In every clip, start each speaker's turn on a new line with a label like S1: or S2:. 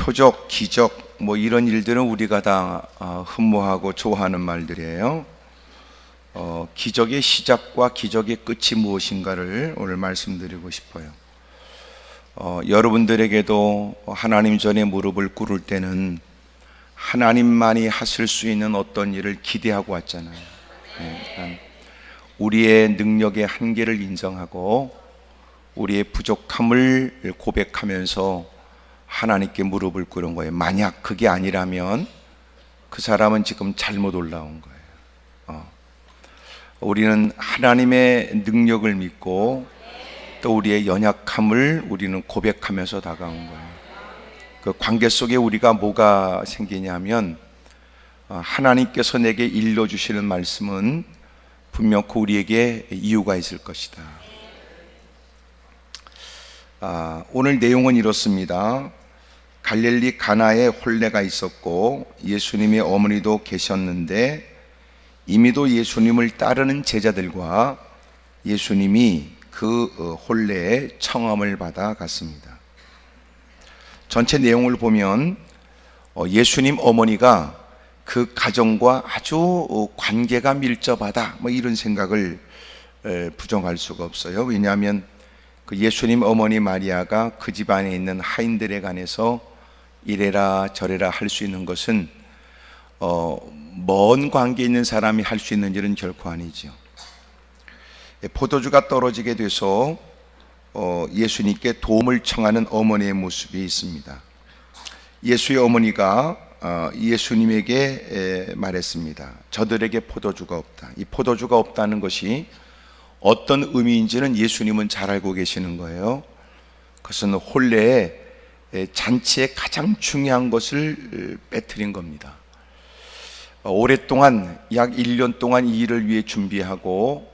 S1: 표적, 기적 뭐 이런 일들은 우리가 다 흠모하고 좋아하는 말들이에요. 기적의 시작과 기적의 끝이 무엇인가를 오늘 말씀드리고 싶어요. 여러분들에게도 하나님 전에 무릎을 꿇을 때는 하나님만이 하실 수 있는 어떤 일을 기대하고 왔잖아요. 그러니까 우리의 능력의 한계를 인정하고 우리의 부족함을 고백하면서 하나님께 무릎을 꿇은 거예요. 만약 그게 아니라면 그 사람은 지금 잘못 올라온 거예요. 우리는 하나님의 능력을 믿고 또 우리의 연약함을 우리는 고백하면서 다가온 거예요. 그 관계 속에 우리가 뭐가 생기냐면 하나님께서 내게 일러주시는 말씀은 분명히 우리에게 이유가 있을 것이다. 오늘 내용은 이렇습니다. 갈릴리 가나에 혼례가 있었고 예수님의 어머니도 계셨는데 이미도 예수님을 따르는 제자들과 예수님이 그 혼례에 청함을 받아 갔습니다. 전체 내용을 보면 예수님 어머니가 그 가정과 아주 관계가 밀접하다 뭐 이런 생각을 부정할 수가 없어요. 왜냐하면 그 예수님 어머니 마리아가 그 집안에 있는 하인들에 관해서 이래라 저래라 할 수 있는 것은 먼 관계에 있는 사람이 할 수 있는 일은 결코 아니죠. 포도주가 떨어지게 돼서 예수님께 도움을 청하는 어머니의 모습이 있습니다. 예수의 어머니가 예수님에게 말했습니다. 저들에게 포도주가 없다. 이 포도주가 없다는 것이 어떤 의미인지는 예수님은 잘 알고 계시는 거예요. 그것은 혼례에 잔치의 가장 중요한 것을 빼뜨린 겁니다. 오랫동안 약 1년 동안 이 일을 위해 준비하고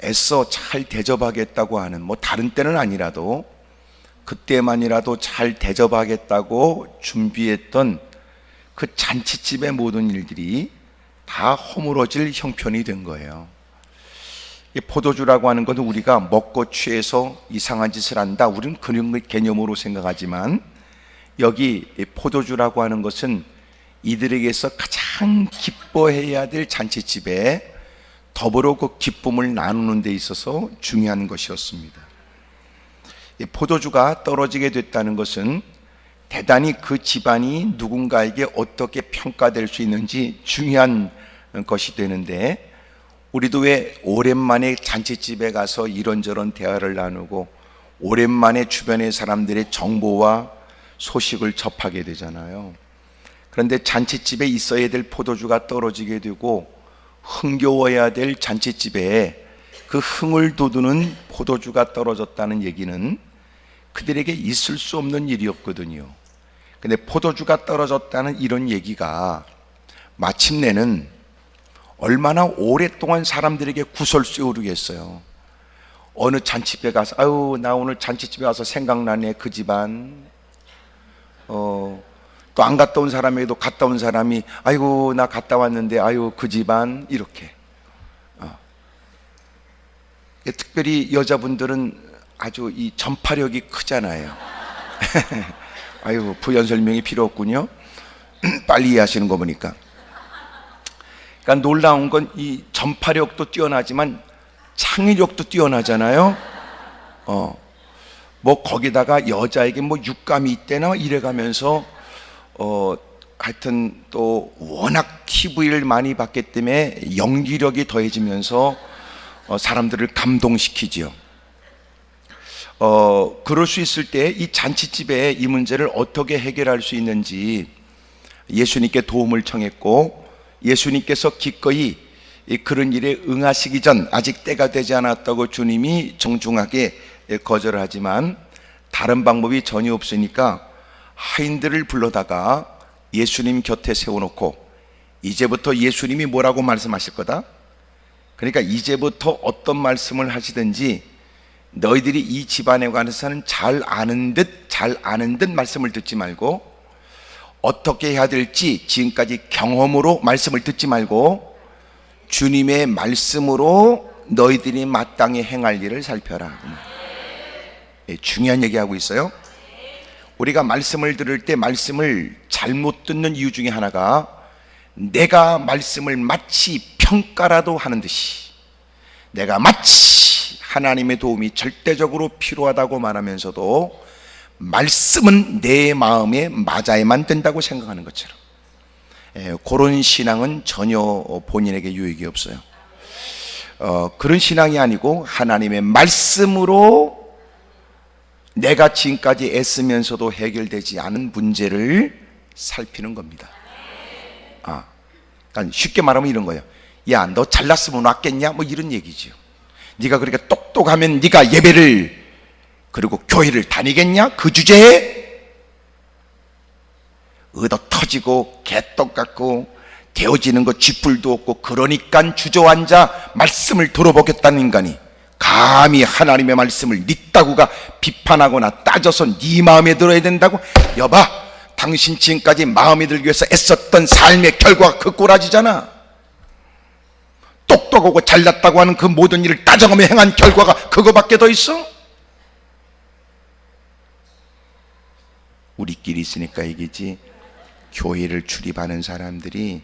S1: 애써 잘 대접하겠다고 하는, 뭐 다른 때는 아니라도 그때만이라도 잘 대접하겠다고 준비했던 그 잔치집의 모든 일들이 다 허물어질 형편이 된 거예요. 이 포도주라고 하는 것은 우리가 먹고 취해서 이상한 짓을 한다, 우리는 그런 개념으로 생각하지만 여기 포도주라고 하는 것은 이들에게서 가장 기뻐해야 될 잔치집에 더불어 그 기쁨을 나누는 데 있어서 중요한 것이었습니다. 이 포도주가 떨어지게 됐다는 것은 대단히 그 집안이 누군가에게 어떻게 평가될 수 있는지 중요한 것이 되는데, 우리도 왜 오랜만에 잔치집에 가서 이런저런 대화를 나누고 오랜만에 주변의 사람들의 정보와 소식을 접하게 되잖아요. 그런데 잔치집에 있어야 될 포도주가 떨어지게 되고 흥겨워야 될 잔치집에 그 흥을 돋우는 포도주가 떨어졌다는 얘기는 그들에게 있을 수 없는 일이었거든요. 근데 포도주가 떨어졌다는 이런 얘기가 마침내는 얼마나 오랫동안 사람들에게 구설수에 오르겠어요. 어느 잔치집에 가서 아유 나 오늘 잔치집에 와서 생각나네 그 집안. 또 안 갔다 온 사람에게도 갔다 온 사람이 아이고 나 갔다 왔는데 아유 그 집안, 이렇게. 특별히 여자분들은 아주 이 전파력이 크잖아요. 아유 부연 설명이 필요 없군요. 빨리 이해하시는 거 보니까. 그러니까 놀라운 건 이 전파력도 뛰어나지만 창의력도 뛰어나잖아요. 뭐 거기다가 여자에게 뭐 육감이 있대나 이래가면서 하여튼 또 워낙 TV를 많이 봤기 때문에 연기력이 더해지면서 사람들을 감동시키지요. 그럴 수 있을 때 이 잔치집에 이 문제를 어떻게 해결할 수 있는지 예수님께 도움을 청했고, 예수님께서 기꺼이 그런 일에 응하시기 전, 아직 때가 되지 않았다고 주님이 정중하게 거절을 하지만 다른 방법이 전혀 없으니까 하인들을 불러다가 예수님 곁에 세워놓고 이제부터 예수님이 뭐라고 말씀하실 거다, 그러니까 이제부터 어떤 말씀을 하시든지 너희들이 이 집안에 관해서는 잘 아는 듯 말씀을 듣지 말고, 어떻게 해야 될지 지금까지 경험으로 말씀을 듣지 말고 주님의 말씀으로 너희들이 마땅히 행할 일을 살펴라. 중요한 얘기하고 있어요. 우리가 말씀을 들을 때 말씀을 잘못 듣는 이유 중에 하나가 내가 말씀을 마치 평가라도 하는 듯이, 내가 마치 하나님의 도움이 절대적으로 필요하다고 말하면서도 말씀은 내 마음에 맞아야만 된다고 생각하는 것처럼, 그런 신앙은 전혀 본인에게 유익이 없어요. 그런 신앙이 아니고 하나님의 말씀으로 내가 지금까지 애쓰면서도 해결되지 않은 문제를 살피는 겁니다. 그러니까 쉽게 말하면 이런 거예요. 야, 너 잘났으면 왔겠냐? 뭐 이런 얘기죠. 네가 그렇게 똑똑하면 네가 예배를 그리고 교회를 다니겠냐? 그 주제에 얻어 터지고 개떡 같고 되어지는 거 쥐뿔도 없고, 그러니까 주저앉아 말씀을 들어보겠다는 인간이 감히 하나님의 말씀을 네 따구가 비판하거나 따져서 네 마음에 들어야 된다고? 여봐, 당신 지금까지 마음에 들기 위해서 애썼던 삶의 결과가 그 꼬라지잖아. 똑똑하고 잘났다고 하는 그 모든 일을 따져가며 행한 결과가 그거밖에 더 있어? 우리끼리 있으니까 얘기지, 교회를 출입하는 사람들이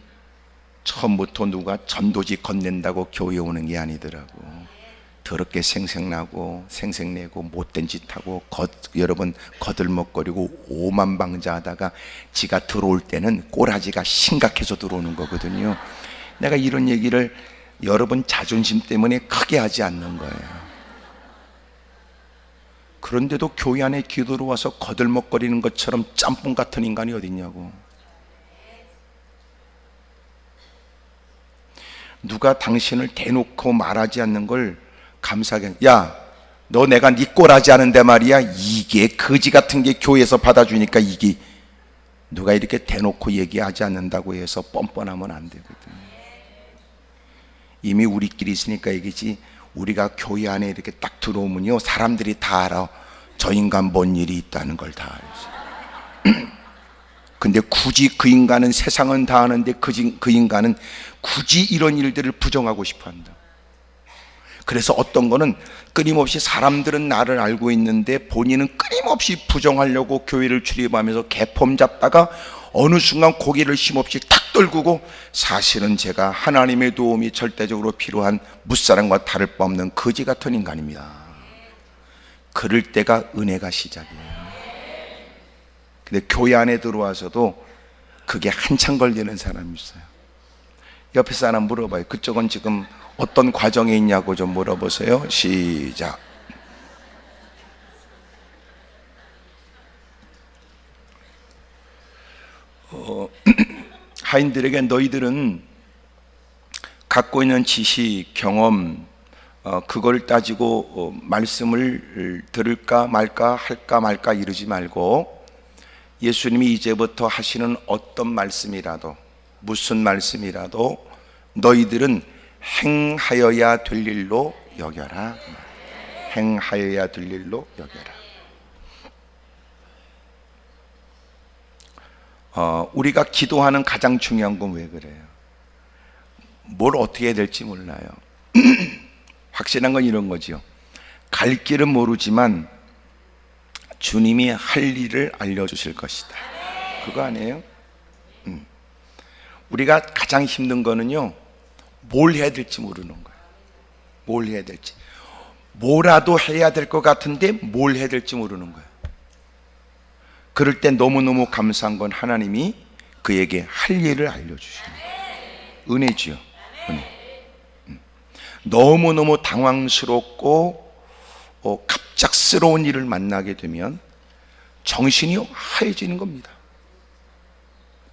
S1: 처음부터 누가 전도지 건넨다고 교회 오는 게 아니더라고. 더럽게 생색나고 생색내고 못된 짓 하고 여러분 거들먹거리고 오만방자하다가 지가 들어올 때는 꼬라지가 심각해서 들어오는 거거든요. 내가 이런 얘기를 여러분 자존심 때문에 크게 하지 않는 거예요. 그런데도 교회 안에 기도로 와서 거들먹거리는 것처럼 짬뽕 같은 인간이 어딨냐고. 누가 당신을 대놓고 말하지 않는 걸 감사하게, 야, 너 내가 네 꼴하지 않은데 말이야, 이게 거지 같은 게 교회에서 받아주니까, 이게 누가 이렇게 대놓고 얘기하지 않는다고 해서 뻔뻔하면 안 되거든. 이미 우리끼리 있으니까 얘기지, 우리가 교회 안에 이렇게 딱 들어오면요, 사람들이 다 알아. 저 인간 뭔 일이 있다는 걸 다 알지. 근데 굳이 그 인간은, 세상은 다 아는데 그 인간은 굳이 이런 일들을 부정하고 싶어 한다. 그래서 어떤 거는 끊임없이, 사람들은 나를 알고 있는데 본인은 끊임없이 부정하려고 교회를 출입하면서 개폼 잡다가 어느 순간 고개를 힘없이 탁 떨구고, 사실은 제가 하나님의 도움이 절대적으로 필요한 무사람과 다를 바 없는 거지 같은 인간입니다. 그럴 때가 은혜가 시작이에요. 근데 교회 안에 들어와서도 그게 한참 걸리는 사람이 있어요. 옆에 사람 물어봐요. 그쪽은 지금 어떤 과정에 있냐고 좀 물어보세요. 시작. 하인들에게 너희들은 갖고 있는 지식, 경험, 그걸 따지고 말씀을 들을까 말까, 할까 말까 이러지 말고, 예수님이 이제부터 하시는 어떤 말씀이라도, 무슨 말씀이라도 너희들은 행하여야 될 일로 여겨라. 행하여야 될 일로 여겨라. 우리가 기도하는 가장 중요한 건 왜 그래요? 뭘 어떻게 해야 될지 몰라요. 확실한 건 이런 거죠. 갈 길은 모르지만 주님이 할 일을 알려주실 것이다. 그거 아니에요? 우리가 가장 힘든 거는요, 뭘 해야 될지 모르는 거예요. 뭘 해야 될지. 뭐라도 해야 될 것 같은데 뭘 해야 될지 모르는 거예요. 그럴 때 너무너무 감사한 건 하나님이 그에게 할 일을 알려주시는 거예요. 은혜지요. 은혜. 너무너무 당황스럽고 갑작스러운 일을 만나게 되면 정신이 하얘지는 겁니다.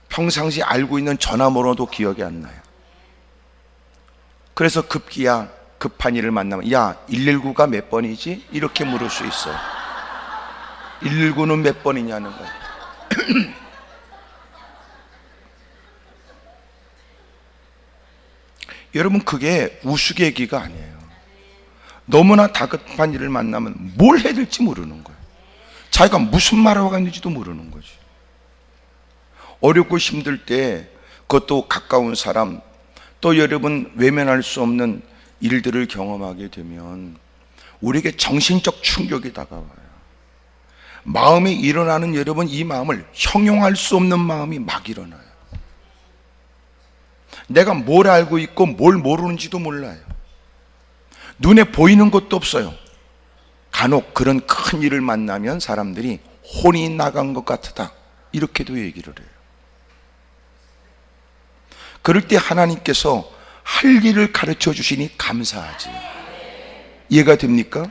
S1: 평상시 알고 있는 전화번호도 기억이 안 나요. 그래서 급기야 급한 일을 만나면, 야, 119가 몇 번이지? 이렇게 물을 수 있어요. 119는 몇 번이냐는 거예요. 여러분, 그게 우스개기가 아니에요. 너무나 다급한 일을 만나면 뭘 해야 될지 모르는 거예요. 자기가 무슨 말을 하고 있는지도 모르는 거지. 어렵고 힘들 때 그것도 가까운 사람, 또 여러분 외면할 수 없는 일들을 경험하게 되면 우리에게 정신적 충격이 다가와요. 마음에 일어나는 여러분, 이 마음을 형용할 수 없는 마음이 막 일어나요. 내가 뭘 알고 있고 뭘 모르는지도 몰라요. 눈에 보이는 것도 없어요. 간혹 그런 큰 일을 만나면 사람들이 혼이 나간 것 같다, 이렇게도 얘기를 해요. 그럴 때 하나님께서 할 일을 가르쳐 주시니 감사하지. 이해가 됩니까?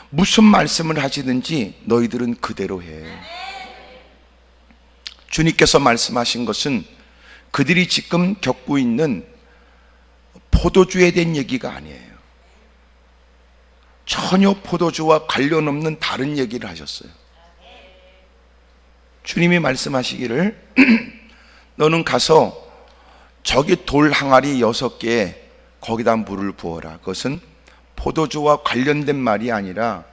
S1: 무슨 말씀을 하시든지 너희들은 그대로 해. 주님께서 말씀하신 것은 그들이 지금 겪고 있는 포도주에 대한 얘기가 아니에요. 전혀 포도주와 관련 없는 다른 얘기를 하셨어요. 주님이 말씀하시기를 너는 가서 저기 돌 항아리 6개에 거기다 물을 부어라. 그것은 포도주와 관련된 말이 아니라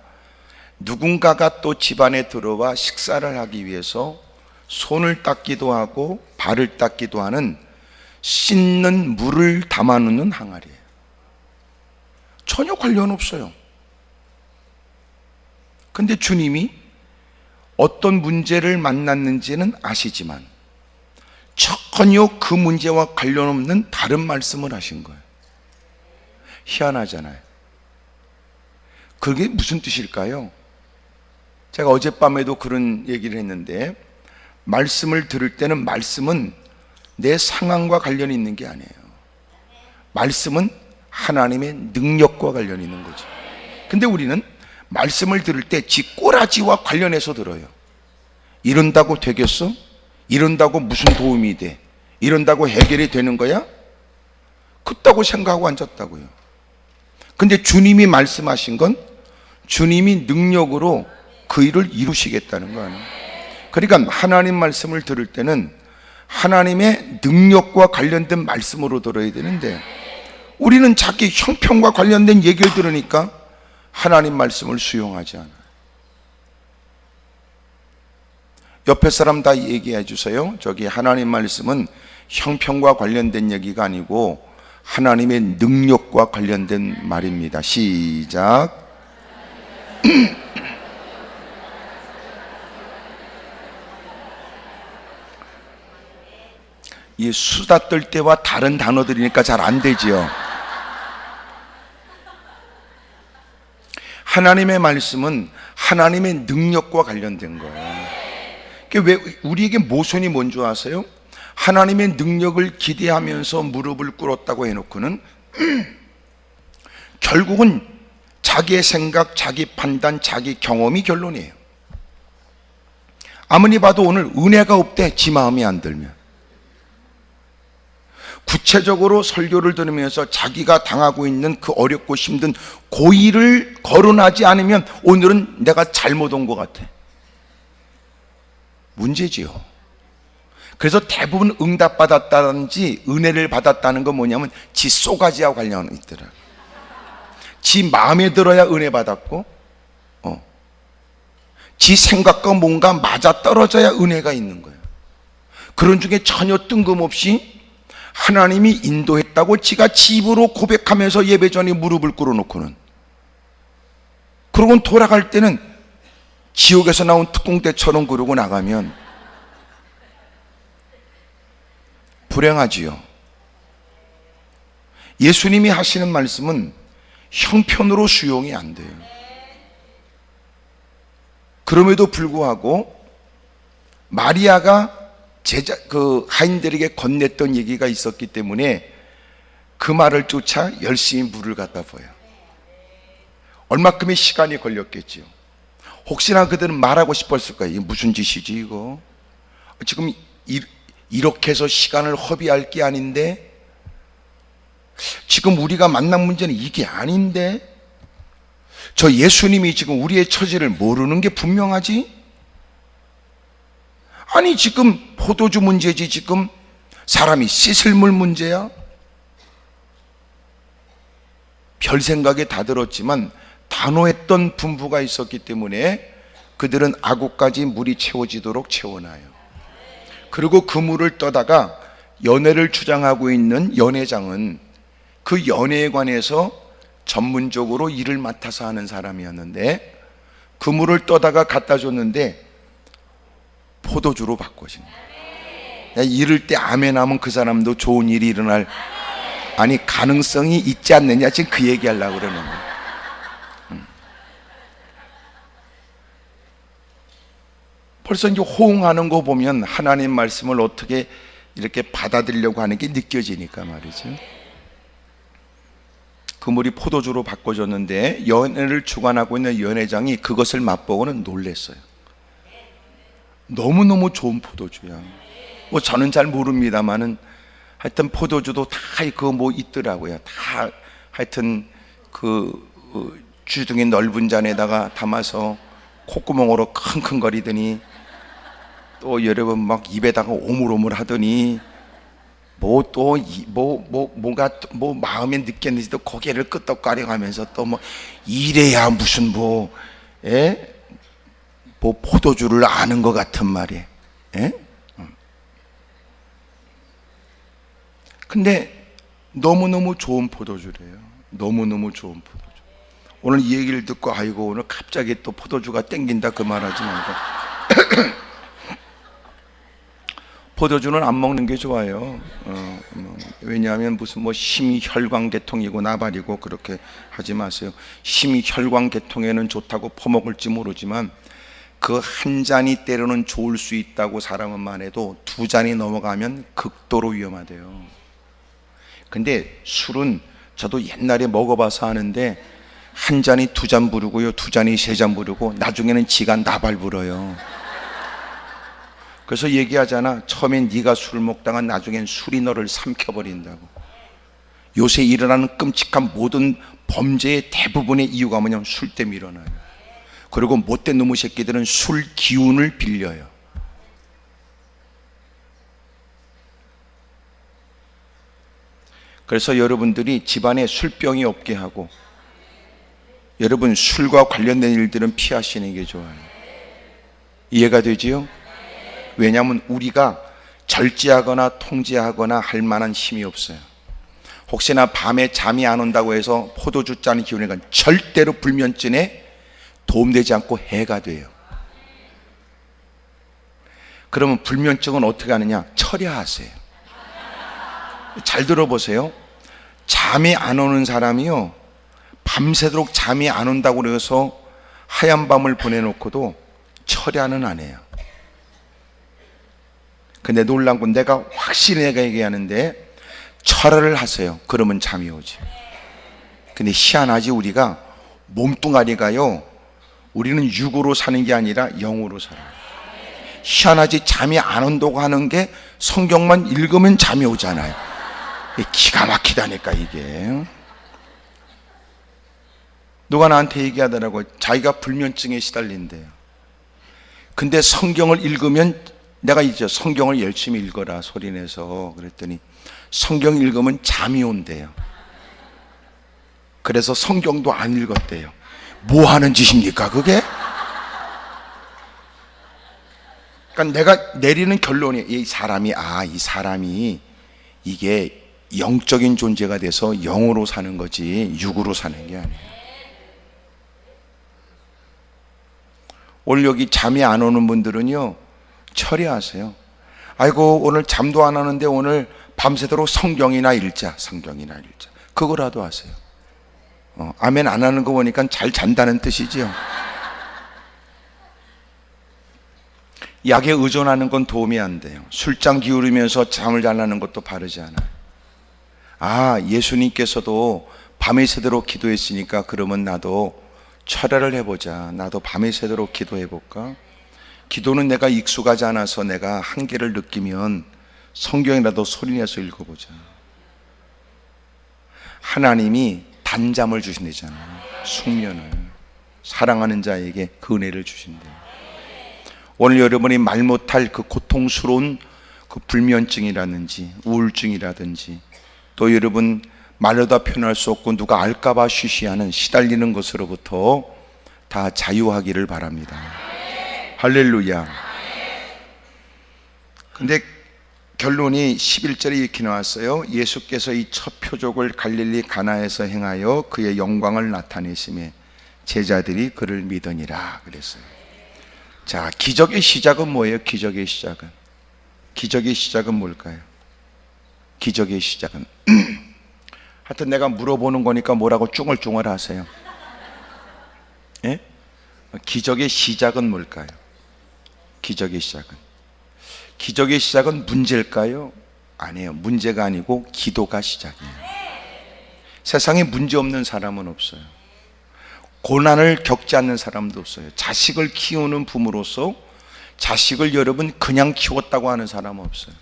S1: 누군가가 또 집안에 들어와 식사를 하기 위해서 손을 닦기도 하고 발을 닦기도 하는 씻는 물을 담아놓는 항아리예요. 전혀 관련 없어요. 근데 주님이 어떤 문제를 만났는지는 아시지만 전혀 그 문제와 관련 없는 다른 말씀을 하신 거예요. 희한하잖아요. 그게 무슨 뜻일까요? 제가 어젯밤에도 그런 얘기를 했는데, 말씀을 들을 때는 말씀은 내 상황과 관련이 있는 게 아니에요. 말씀은 하나님의 능력과 관련이 있는 거죠. 근데 우리는 말씀을 들을 때 지 꼬라지와 관련해서 들어요. 이런다고 되겠어? 이런다고 무슨 도움이 돼? 이런다고 해결이 되는 거야? 그렇다고 생각하고 앉았다고요. 근데 주님이 말씀하신 건 주님이 능력으로 그 일을 이루시겠다는 거 아니에요. 그러니까 하나님 말씀을 들을 때는 하나님의 능력과 관련된 말씀으로 들어야 되는데, 우리는 자기 형편과 관련된 얘기를 들으니까 하나님 말씀을 수용하지 않아요. 옆에 사람 다 얘기해 주세요. 저기 하나님 말씀은 형편과 관련된 얘기가 아니고 하나님의 능력과 관련된 말입니다. 시작. 이 수다 떨 때와 다른 단어들이니까 잘 안 되지요. 하나님의 말씀은 하나님의 능력과 관련된 거예요. 왜 우리에게 모순이 뭔지 아세요? 하나님의 능력을 기대하면서 무릎을 꿇었다고 해놓고는 결국은 자기의 생각, 자기 판단, 자기 경험이 결론이에요. 아무리 봐도 오늘 은혜가 없대, 지 마음이 안 들면. 구체적으로 설교를 들으면서 자기가 당하고 있는 그 어렵고 힘든 고의를 거론하지 않으면 오늘은 내가 잘못 온 것 같아. 문제지요. 그래서 대부분 응답받았다든지 은혜를 받았다는 건 뭐냐면 지 쏘가지와 관련이 있더라. 지 마음에 들어야 은혜 받았고, 지 생각과 뭔가 맞아 떨어져야 은혜가 있는 거예요. 그런 중에 전혀 뜬금없이 하나님이 인도했다고 지가 집으로 고백하면서 예배 전에 무릎을 꿇어놓고는, 그러고는 돌아갈 때는 지옥에서 나온 특공대처럼 그러고 나가면 불행하지요. 예수님이 하시는 말씀은 형편으로 수용이 안 돼요. 그럼에도 불구하고 마리아가 하인들에게 건넸던 얘기가 있었기 때문에 그 말을 쫓아 열심히 물을 갖다 부어요. 얼마큼의 시간이 걸렸겠지요. 혹시나 그들은 말하고 싶었을 거예요. 이게 무슨 짓이지 이거? 지금 이렇게 해서 시간을 허비할 게 아닌데, 지금 우리가 만난 문제는 이게 아닌데, 저 예수님이 지금 우리의 처지를 모르는 게 분명하지? 아니 지금 포도주 문제지, 지금 사람이 씻을 물 문제야? 별 생각에 다 들었지만 단호했던 분부가 있었기 때문에 그들은 아구까지 물이 채워지도록 채워놔요. 그리고 그 물을 떠다가 연회를 주장하고 있는 연회장은 그 연회에 관해서 전문적으로 일을 맡아서 하는 사람이었는데, 그물을 떠다가 갖다 줬는데 포도주로 바꿔진 거예요. 이럴 때 아멘 하면 그 사람도 좋은 일이 일어날, 아니 가능성이 있지 않느냐, 지금 그 얘기하려고 그러는 거예요. 벌써 이제 호응하는 거 보면 하나님 말씀을 어떻게 이렇게 받아들이려고 하는 게 느껴지니까 말이죠. 그물이 포도주로 바꿔졌는데 연애를 주관하고 있는 연회장이 그것을 맛보고는 놀랬어요. 너무너무 좋은 포도주야. 뭐 저는 잘 모릅니다만은 하여튼 포도주도 다 그 뭐 있더라고요. 다 하여튼 주둥이 넓은 잔에다가 담아서 콧구멍으로 킁킁거리더니 또 여러분 막 입에다가 오물오물 하더니 뭐가 마음에 느꼈는지도 고개를 끄덕거려가면서 또 뭐 이래야 무슨 뭐 포도주를 아는 것 같은 말이에요. 근데 너무너무 좋은 포도주래요. 너무너무 좋은 포도주. 오늘 이 얘기를 듣고 아이고 오늘 갑자기 또 포도주가 땡긴다 그 말하지 말고 포도주는 안 먹는 게 좋아요. 왜냐하면 무슨 뭐 심혈관계통이고 나발이고 그렇게 하지 마세요. 심혈관계통에는 좋다고 퍼먹을지 모르지만 그 한 잔이 때로는 좋을 수 있다고 사람은 해도 두 잔이 넘어가면 극도로 위험하대요. 근데 술은 저도 옛날에 먹어봐서 아는데 한 잔이 두 잔 부르고요, 두 잔이 세 잔 부르고 나중에는 지가 나발 불어요. 그래서 얘기하잖아. 처음엔 네가 술 먹다가 나중엔 술이 너를 삼켜버린다고. 요새 일어나는 끔찍한 모든 범죄의 대부분의 이유가 뭐냐면 술 때문에 일어나요. 그리고 못된 놈의 새끼들은 술 기운을 빌려요. 그래서 여러분들이 집안에 술병이 없게 하고 여러분 술과 관련된 일들은 피하시는 게 좋아요. 이해가 되지요? 왜냐하면 우리가 절제하거나 통제하거나 할 만한 힘이 없어요. 혹시나 밤에 잠이 안 온다고 해서 포도주 짜는 기운이 절대로 불면증에 도움되지 않고 해가 돼요. 그러면 불면증은 어떻게 하느냐? 철야하세요. 잘 들어보세요. 잠이 안 오는 사람이요, 밤새도록 잠이 안 온다고 해서 하얀 밤을 보내놓고도 철야는 안 해요. 근데 놀란 건 내가 확실히 내가 얘기하는데 철야를 하세요. 그러면 잠이 오지. 근데 희한하지, 우리가 몸뚱아리가요, 우리는 육으로 사는 게 아니라 영으로 살아요. 희한하지, 잠이 안 온다고 하는 게 성경만 읽으면 잠이 오잖아요. 기가 막히다니까 이게. 누가 나한테 얘기하더라고요. 자기가 불면증에 시달린대요. 근데 성경을 읽으면, 내가 이제 성경을 열심히 읽어라 소리내서 그랬더니 성경 읽으면 잠이 온대요. 그래서 성경도 안 읽었대요. 뭐 하는 짓입니까 그게? 그러니까 내가 내리는 결론이 이 사람이 이게 영적인 존재가 돼서 영으로 사는 거지 육으로 사는 게 아니에요. 오늘 여기 잠이 안 오는 분들은요, 처리하세요. 아이고 오늘 잠도 안 하는데 오늘 밤새도록 성경이나 읽자. 그거라도 하세요. 아멘 안 하는 거 보니까 잘 잔다는 뜻이지요. 약에 의존하는 건 도움이 안 돼요. 술잔 기울이면서 잠을 자려는 것도 바르지 않아요. 예수님께서도 밤에 새도록 기도했으니까 그러면 나도 철야를 해보자. 나도 밤에 새도록 기도해볼까? 기도는 내가 익숙하지 않아서 내가 한계를 느끼면 성경이라도 소리내서 읽어보자. 하나님이 단잠을 주신다잖아요. 숙면을. 사랑하는 자에게 그 은혜를 주신대요. 오늘 여러분이 말 못할 그 고통스러운 그 불면증이라든지 우울증이라든지 또 여러분 말로다 표현할 수 없고 누가 알까봐 쉬쉬하는 시달리는 것으로부터 다 자유하기를 바랍니다. 할렐루야. 근데 결론이 11절에 이렇게 나왔어요. 예수께서 이 첫 표적을 갈릴리 가나에서 행하여 그의 영광을 나타내시매 제자들이 그를 믿으니라 그랬어요. 자, 기적의 시작은 뭐예요? 기적의 시작은 뭘까요? 기적의 시작은 하여튼 내가 물어보는 거니까 뭐라고 쭝얼쭝얼 하세요. 예? 기적의 시작은 뭘까요? 기적의 시작은 문제일까요? 아니에요. 문제가 아니고 기도가 시작이에요. 세상에 문제 없는 사람은 없어요. 고난을 겪지 않는 사람도 없어요. 자식을 키우는 부모로서 자식을 여러분 그냥 키웠다고 하는 사람은 없어요.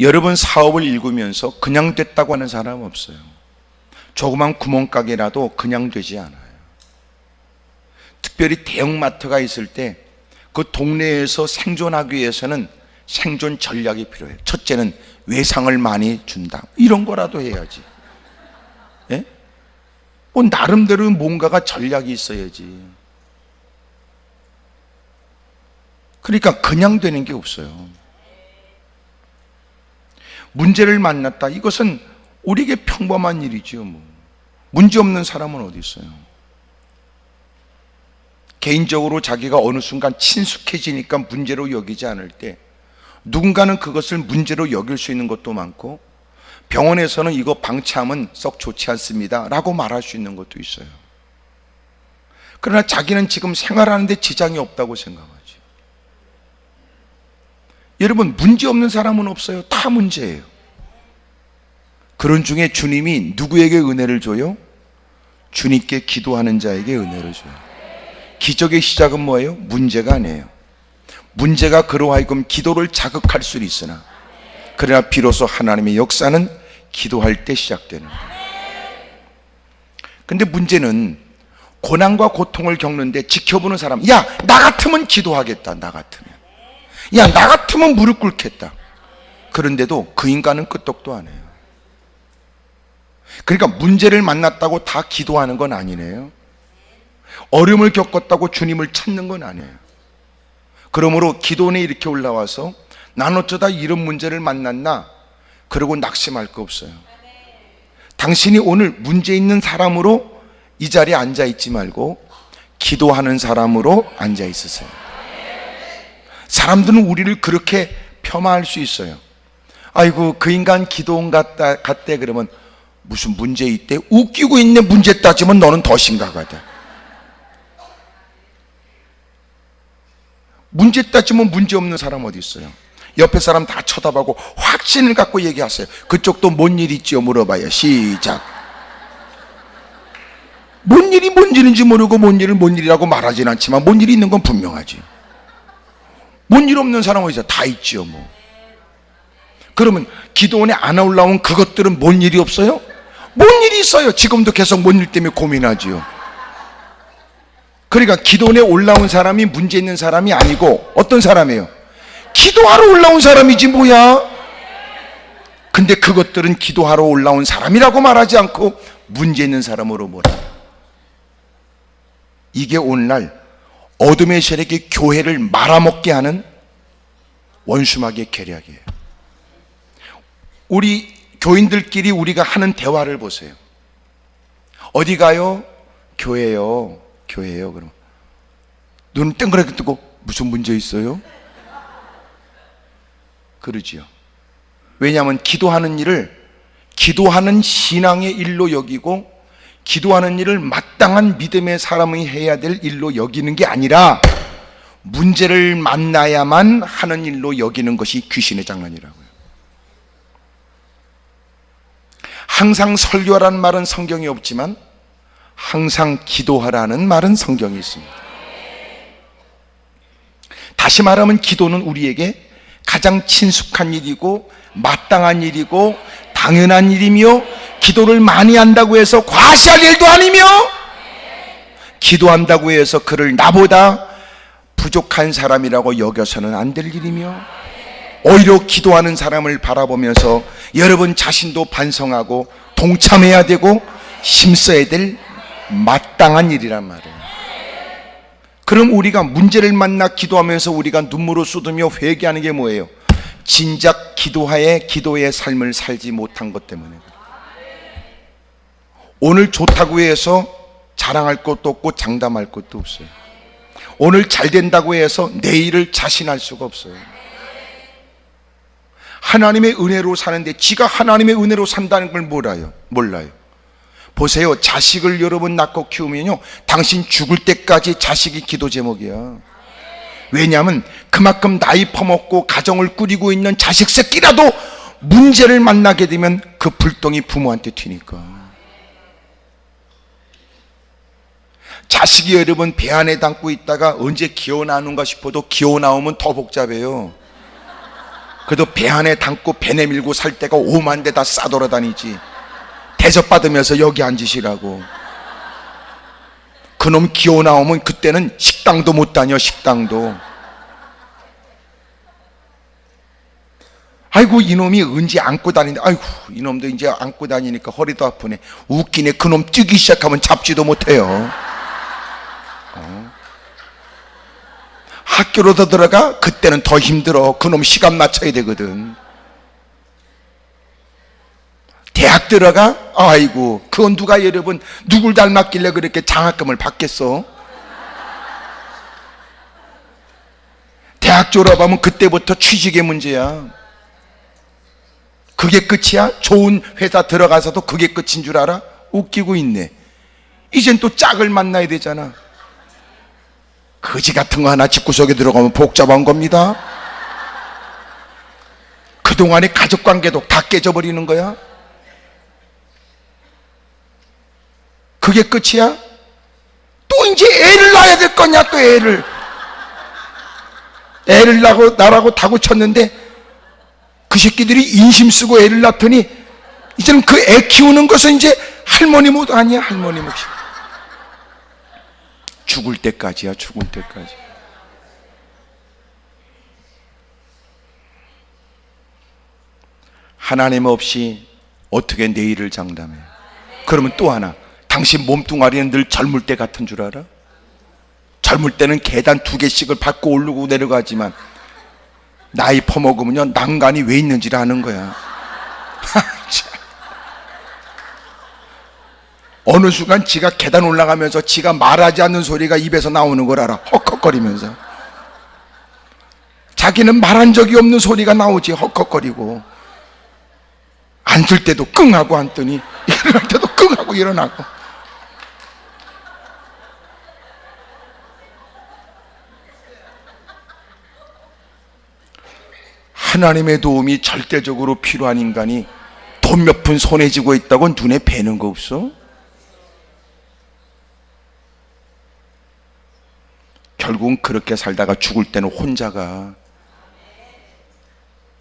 S1: 여러분 사업을 일구면서 그냥 됐다고 하는 사람은 없어요. 조그만 구멍가게라도 그냥 되지 않아요. 특별히 대형마트가 있을 때 그 동네에서 생존하기 위해서는 생존 전략이 필요해요. 첫째는 외상을 많이 준다. 이런 거라도 해야지. 예? 뭐 나름대로 뭔가가 전략이 있어야지. 그러니까 그냥 되는 게 없어요. 문제를 만났다. 이것은 우리에게 평범한 일이지요. 뭐. 문제 없는 사람은 어디 있어요? 개인적으로 자기가 어느 순간 친숙해지니까 문제로 여기지 않을 때 누군가는 그것을 문제로 여길 수 있는 것도 많고, 병원에서는 이거 방치하면 썩 좋지 않습니다 라고 말할 수 있는 것도 있어요. 그러나 자기는 지금 생활하는데 지장이 없다고 생각하지. 여러분, 문제 없는 사람은 없어요. 다 문제예요. 그런 중에 주님이 누구에게 은혜를 줘요? 주님께 기도하는 자에게 은혜를 줘요. 기적의 시작은 뭐예요? 문제가 아니에요. 문제가 그로 하여금 기도를 자극할 수는 있으나, 그러나 비로소 하나님의 역사는 기도할 때 시작되는 거예요. 근데 문제는 고난과 고통을 겪는데 지켜보는 사람, 야, 나 같으면 기도하겠다. 나 같으면 무릎 꿇겠다. 그런데도 그 인간은 끄떡도 안 해요. 그러니까 문제를 만났다고 다 기도하는 건 아니네요. 어려움을 겪었다고 주님을 찾는 건 아니에요. 그러므로 기도원에 이렇게 올라와서 난 어쩌다 이런 문제를 만났나 그러고 낙심할 거 없어요. 당신이 오늘 문제 있는 사람으로 이 자리에 앉아 있지 말고 기도하는 사람으로 앉아 있으세요. 사람들은 우리를 그렇게 폄하할 수 있어요. 아이고, 그 인간 기도원 갔대. 그러면 무슨 문제 있대? 웃기고 있네. 문제 따지면 너는 더 심각하다. 문제 따지면 문제 없는 사람 어디 있어요? 옆에 사람 다 쳐다보고 확신을 갖고 얘기하세요. 그쪽도 뭔 일 있지요? 물어봐요. 시작. 뭔 일이 뭔 일인지 모르고 뭔 일을 뭔 일이라고 말하진 않지만 뭔 일이 있는 건 분명하지. 뭔 일 없는 사람 어디 있어요? 다 있지요. 뭐. 그러면 기도원에 안 올라온 그것들은 뭔 일이 없어요? 뭔 일이 있어요. 지금도 계속 뭔 일 때문에 고민하지요. 그러니까 기도원에 올라온 사람이 문제 있는 사람이 아니고 어떤 사람이에요? 기도하러 올라온 사람이지 뭐야. 근데 그것들은 기도하러 올라온 사람이라고 말하지 않고 문제 있는 사람으로 몰아요. 이게 오늘날 어둠의 세력이 교회를 말아먹게 하는 원수마귀의 계략이에요. 우리 교인들끼리 우리가 하는 대화를 보세요. 어디 가요? 교회요. 그럼 눈 땡그랗게 뜨고 무슨 문제 있어요? 그러지요. 왜냐하면 기도하는 일을 기도하는 신앙의 일로 여기고 기도하는 일을 마땅한 믿음의 사람이 해야 될 일로 여기는 게 아니라 문제를 만나야만 하는 일로 여기는 것이 귀신의 장난이라고요. 항상 설교하라는 말은 성경에 없지만 항상 기도하라는 말은 성경에 있습니다. 다시 말하면 기도는 우리에게 가장 친숙한 일이고 마땅한 일이고 당연한 일이며, 기도를 많이 한다고 해서 과시할 일도 아니며, 기도한다고 해서 그를 나보다 부족한 사람이라고 여겨서는 안 될 일이며, 오히려 기도하는 사람을 바라보면서 여러분 자신도 반성하고 동참해야 되고 힘써야 될 마땅한 일이란 말이에요. 그럼 우리가 문제를 만나 기도하면서 우리가 눈물을 쏟으며 회개하는 게 뭐예요? 진작 기도의 삶을 살지 못한 것 때문에. 오늘 좋다고 해서 자랑할 것도 없고 장담할 것도 없어요. 오늘 잘 된다고 해서 내일을 자신할 수가 없어요. 하나님의 은혜로 사는데 지가 하나님의 은혜로 산다는 걸 몰라요. 보세요. 자식을 여러분 낳고 키우면요, 당신 죽을 때까지 자식이 기도 제목이야. 왜냐하면 그만큼 나이 퍼먹고 가정을 꾸리고 있는 자식 새끼라도 문제를 만나게 되면 그 불똥이 부모한테 튀니까. 자식이 여러분 배 안에 담고 있다가 언제 기어 나오는가 싶어도 기어 나오면 더 복잡해요. 그래도 배 안에 담고 배 내밀고 살 때가 오만 데다 싸돌아다니지. 대접받으면서 여기 앉으시라고. 그놈 기어 나오면 그때는 식당도 못 다녀. 식당도. 아이고 이놈이 언제 안고 다니는데, 아이고 이놈도 이제 안고 다니니까 허리도 아프네. 웃기네. 그놈 뛰기 시작하면 잡지도 못해요. 학교로 더 들어가? 그때는 더 힘들어. 그놈 시간 맞춰야 되거든. 대학 들어가? 아이고 그건 누가 여러분 누굴 닮았길래 그렇게 장학금을 받겠어? 대학 졸업하면 그때부터 취직의 문제야. 그게 끝이야? 좋은 회사 들어가서도 그게 끝인 줄 알아? 웃기고 있네. 이젠 또 짝을 만나야 되잖아. 거지 같은 거 하나 집구석에 들어가면 복잡한 겁니다. 그동안의 가족관계도 다 깨져버리는 거야. 그게 끝이야? 또 이제 애를 낳아야 될 거냐. 또 애를 낳으라고 다고 쳤는데 그 새끼들이 인심 쓰고 애를 낳더니 이제는 그 애 키우는 것은 이제 할머니 못 아니야. 할머니 몫이. 죽을 때까지야. 죽을 때까지. 하나님 없이 어떻게 내일을 장담해? 그러면 또 하나, 당신 몸뚱아리는 늘 젊을 때 같은 줄 알아? 젊을 때는 계단 2개씩을 밟고 오르고 내려가지만 나이 퍼먹으면요 난간이 왜 있는지를 아는 거야. 어느 순간 지가 계단 올라가면서 지가 말하지 않는 소리가 입에서 나오는 걸 알아. 헉헉거리면서. 자기는 말한 적이 없는 소리가 나오지. 헉헉거리고. 앉을 때도 끙 하고 앉더니 일어날 때도 끙 하고 일어나고. 하나님의 도움이 절대적으로 필요한 인간이 돈 몇 푼 손에 쥐고 있다고 눈에 뵈는 거 없어? 결국은 그렇게 살다가 죽을 때는 혼자가.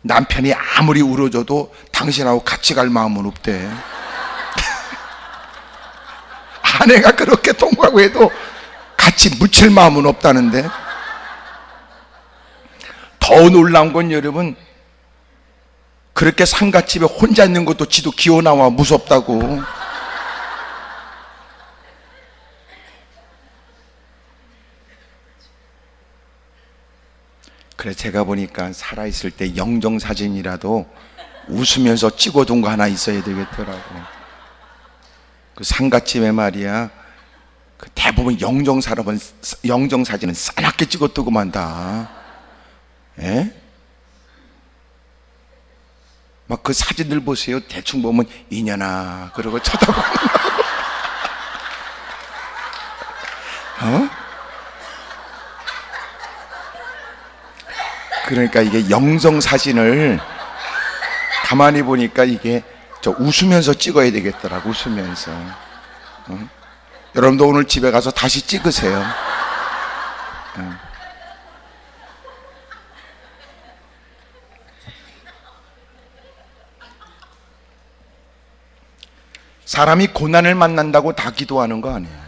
S1: 남편이 아무리 울어줘도 당신하고 같이 갈 마음은 없대. 아내가 그렇게 통과하고 해도 같이 묻힐 마음은 없다는데. 더 놀라운 건 여러분, 그렇게 상갓집에 혼자 있는 것도 지도 기어 나와 무섭다고. 그래 제가 보니까 살아있을 때 영정사진이라도 웃으면서 찍어둔 거 하나 있어야 되겠더라고. 그 상갓집에 말이야, 그 대부분 영정사진은 싸납게 찍어두고만 다. 예? 막 그 사진들 보세요. 대충 보면 이년아 그러고 쳐다보는 어? 그러니까 이게 영정사진을 가만히 보니까 이게 저 웃으면서 찍어야 되겠더라고. 웃으면서. 여러분도 오늘 집에 가서 다시 찍으세요. 사람이 고난을 만난다고 다 기도하는 거 아니에요.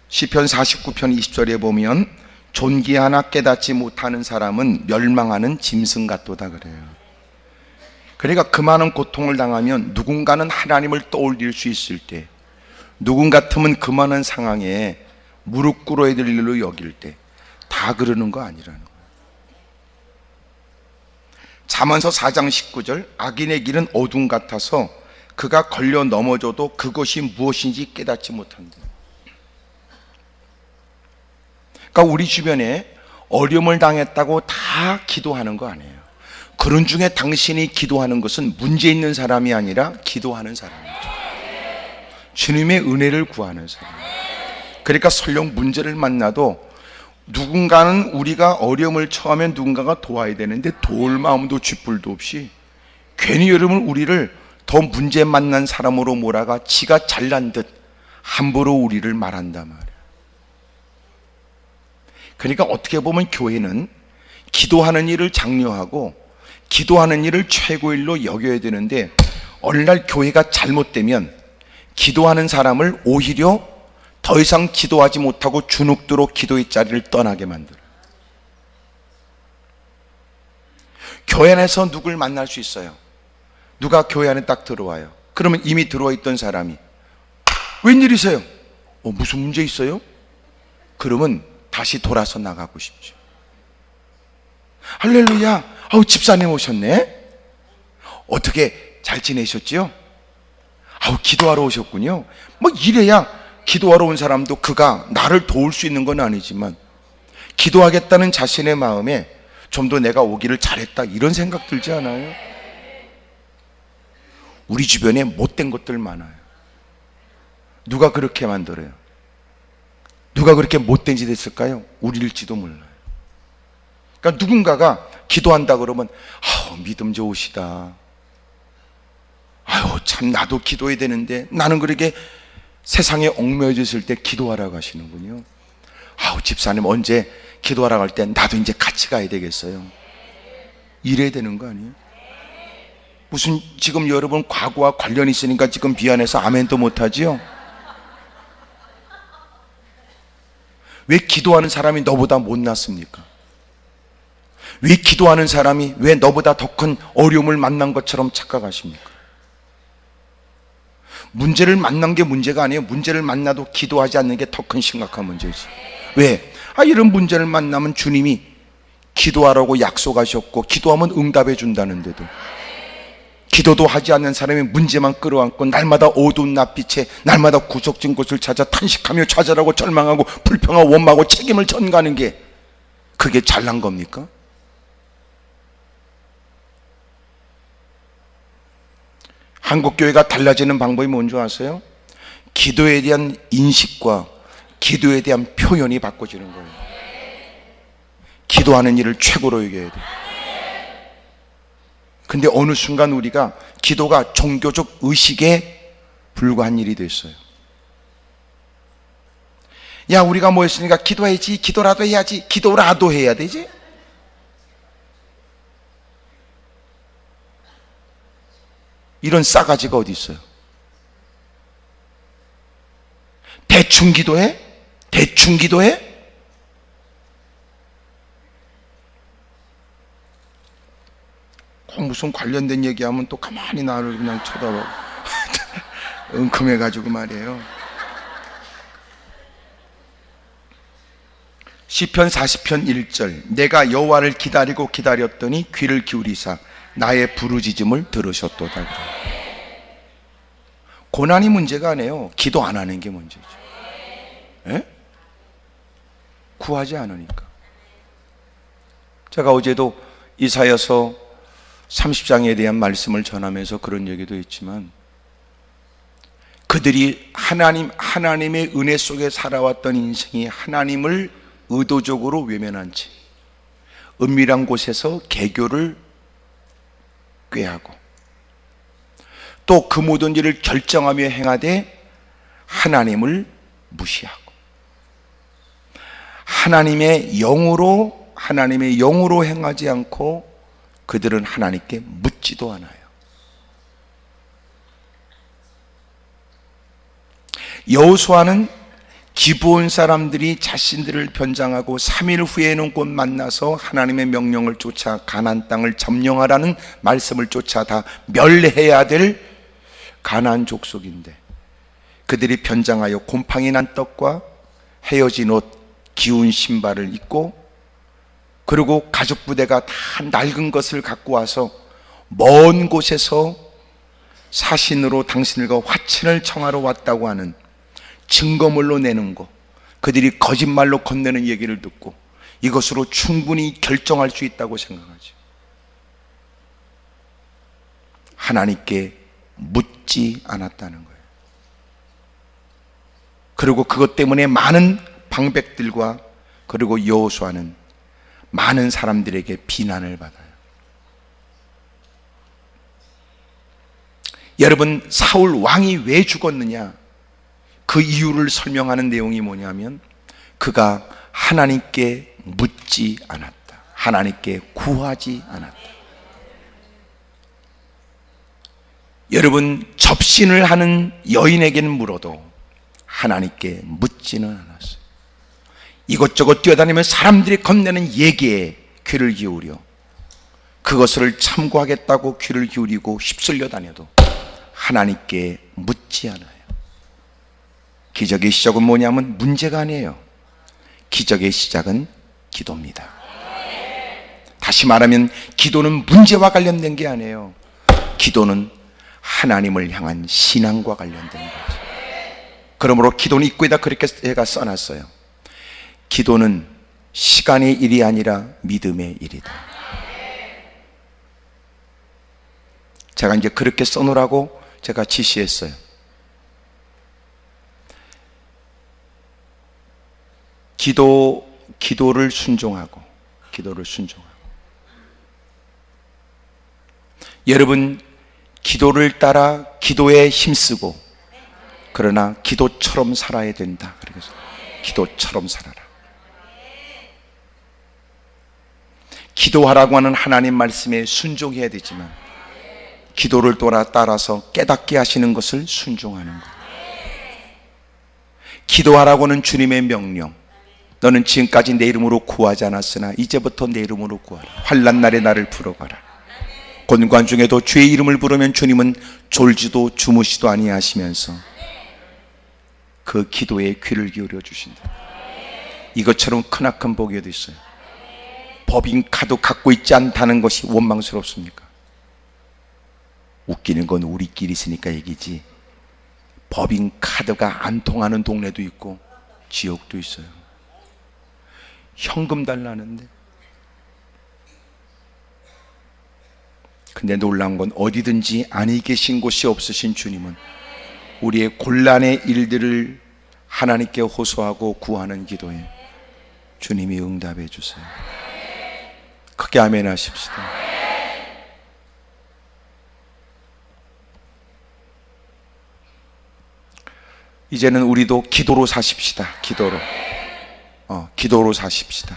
S1: 시편 49편 20절에 보면 존귀 하나 깨닫지 못하는 사람은 멸망하는 짐승 같도다 그래요. 그러니까 그 많은 고통을 당하면 누군가는 하나님을 떠올릴 수 있을 때, 누군가 같으면 그 많은 상황에 무릎 꿇어야 될 일로 여길 때 다 그러는 거 아니라는 거예요. 잠언서 4장 19절 악인의 길은 어둠 같아서 그가 걸려 넘어져도 그것이 무엇인지 깨닫지 못한다. 그러니까 우리 주변에 어려움을 당했다고 다 기도하는 거 아니에요. 그런 중에 당신이 기도하는 것은 문제 있는 사람이 아니라 기도하는 사람이죠. 주님의 은혜를 구하는 사람. 그러니까 설령 문제를 만나도 누군가는, 우리가 어려움을 처하면 누군가가 도와야 되는데 도울 마음도 쥐뿔도 없이 괜히 여러분 우리를 더 문제 만난 사람으로 몰아가 지가 잘난 듯 함부로 우리를 말한단 말이에요. 그러니까 어떻게 보면 교회는 기도하는 일을 장려하고 기도하는 일을 최고일로 여겨야 되는데, 어느 날 교회가 잘못되면 기도하는 사람을 오히려 더 이상 기도하지 못하고 주눅들어 기도의 자리를 떠나게 만들어요. 교회 안에서 누굴 만날 수 있어요. 누가 교회 안에 딱 들어와요. 그러면 이미 들어와 있던 사람이 웬일이세요? 무슨 문제 있어요? 그러면 다시 돌아서 나가고 싶죠. 할렐루야, 집사님 오셨네. 어떻게 잘 지내셨지요? 기도하러 오셨군요. 이래야 기도하러 온 사람도 그가 나를 도울 수 있는 건 아니지만 기도하겠다는 자신의 마음에 좀 더 내가 오기를 잘했다, 이런 생각 들지 않아요? 우리 주변에 못된 것들 많아요. 누가 그렇게 만들어요? 누가 그렇게 못된 짓 했을까요? 우리일지도 몰라요. 그러니까 누군가가 기도한다 그러면 믿음 좋으시다. 참 나도 기도해야 되는데, 나는 그렇게 세상에 얽매여졌을 때 기도하라고 하시는군요. 집사님 언제 기도하라고 할 때 나도 이제 같이 가야 되겠어요. 이래야 되는 거 아니에요? 무슨 지금 여러분 과거와 관련이 있으니까 지금 미안해서 아멘도 못하지요? 왜 기도하는 사람이 너보다 못났습니까? 왜 기도하는 사람이 왜 너보다 더 큰 어려움을 만난 것처럼 착각하십니까? 문제를 만난 게 문제가 아니에요. 문제를 만나도 기도하지 않는 게 더 큰 심각한 문제지. 왜? 이런 문제를 만나면 주님이 기도하라고 약속하셨고 기도하면 응답해 준다는데도, 기도도 하지 않는 사람이 문제만 끌어안고 날마다 어두운 낯빛에 날마다 구석진 곳을 찾아 탄식하며 좌절하고 절망하고 불평하고 원망하고 책임을 전가하는 게, 그게 잘난 겁니까? 한국교회가 달라지는 방법이 뭔지 아세요? 기도에 대한 인식과 기도에 대한 표현이 바꿔지는 거예요. 기도하는 일을 최고로 여겨야 돼요. 근데 어느 순간 우리가 기도가 종교적 의식에 불과한 일이 됐어요. 야, 우리가 뭐 했으니까 기도해야지, 기도라도 해야지, 기도라도 해야 되지? 이런 싸가지가 어디 있어요? 대충 기도해? 대충 기도해? 무슨 관련된 얘기하면 또 가만히 나를 그냥 쳐다보고 은큼해가지고 말이에요. 시편 40편 1절, 내가 여호와를 기다리고 기다렸더니 귀를 기울이사 나의 부르짖음을 들으셨도다. 고난이 문제가 아니에요. 기도 안 하는 게 문제죠. 에? 구하지 않으니까. 제가 어제도 이사야서 30장에 대한 말씀을 전하면서 그런 얘기도 했지만, 그들이 하나님의 은혜 속에 살아왔던 인생이 하나님을 의도적으로 외면한 채 은밀한 곳에서 개교를 꾀하고 또 그 모든 일을 결정하며 행하되 하나님을 무시하고 하나님의 영으로 행하지 않고 그들은 하나님께 묻지도 않아요. 여호수아는 기브온 사람들이 자신들을 변장하고 3일 후에는 곧 만나서 하나님의 명령을 쫓아 가나안 땅을 점령하라는 말씀을 쫓아 다 멸해야 될 가나안 족속인데, 그들이 변장하여 곰팡이 난 떡과 헤어진 옷, 기운 신발을 입고, 그리고 가죽 부대가 다 낡은 것을 갖고 와서 먼 곳에서 사신으로 당신들과 화친을 청하러 왔다고 하는 증거물로 내는 거, 그들이 거짓말로 건네는 얘기를 듣고 이것으로 충분히 결정할 수 있다고 생각하죠. 하나님께 묻지 않았다는 거예요. 그리고 그것 때문에 많은 방백들과 그리고 여호수아는 많은 사람들에게 비난을 받아요. 여러분, 사울 왕이 왜 죽었느냐? 그 이유를 설명하는 내용이 뭐냐면 그가 하나님께 묻지 않았다. 하나님께 구하지 않았다. 여러분, 접신을 하는 여인에게는 물어도 하나님께 묻지는 않았어요. 이것저것 뛰어다니며 사람들이 건네는 얘기에 귀를 기울여 그것을 참고하겠다고 귀를 기울이고 휩쓸려 다녀도 하나님께 묻지 않아요. 기적의 시작은 뭐냐면 문제가 아니에요. 기적의 시작은 기도입니다. 다시 말하면 기도는 문제와 관련된 게 아니에요. 기도는 하나님을 향한 신앙과 관련된 거죠. 그러므로 기도는 입구에다 그렇게 제가 써놨어요. 기도는 시간의 일이 아니라 믿음의 일이다. 제가 이제 그렇게 써놓으라고 제가 지시했어요. 기도를 순종하고 여러분, 기도를 따라 기도에 힘쓰고 그러나 기도처럼 살아야 된다. 그래서 기도처럼 살아라. 기도하라고 하는 하나님 말씀에 순종해야 되지만 기도를 따라서 깨닫게 하시는 것을 순종하는 것. 기도하라고는 주님의 명령. 너는 지금까지 내 이름으로 구하지 않았으나 이제부터 내 이름으로 구하라. 환난 날에 나를 부르거라. 곤관 중에도 주의 이름을 부르면 주님은 졸지도 주무시도 아니하시면서 그 기도에 귀를 기울여 주신다. 이것처럼 크나큰 복이 어디 있어요? 법인카드 갖고 있지 않다는 것이 원망스럽습니까? 웃기는 건 우리끼리 있으니까 얘기지, 법인카드가 안 통하는 동네도 있고 지역도 있어요. 현금 달라는데. 근데 놀라운 건 어디든지 안이 계신 곳이 없으신 주님은 우리의 곤란의 일들을 하나님께 호소하고 구하는 기도에 주님이 응답해 주세요. 크게 아멘 하십시다. 이제는 우리도 기도로 사십시다. 기도로 사십시다.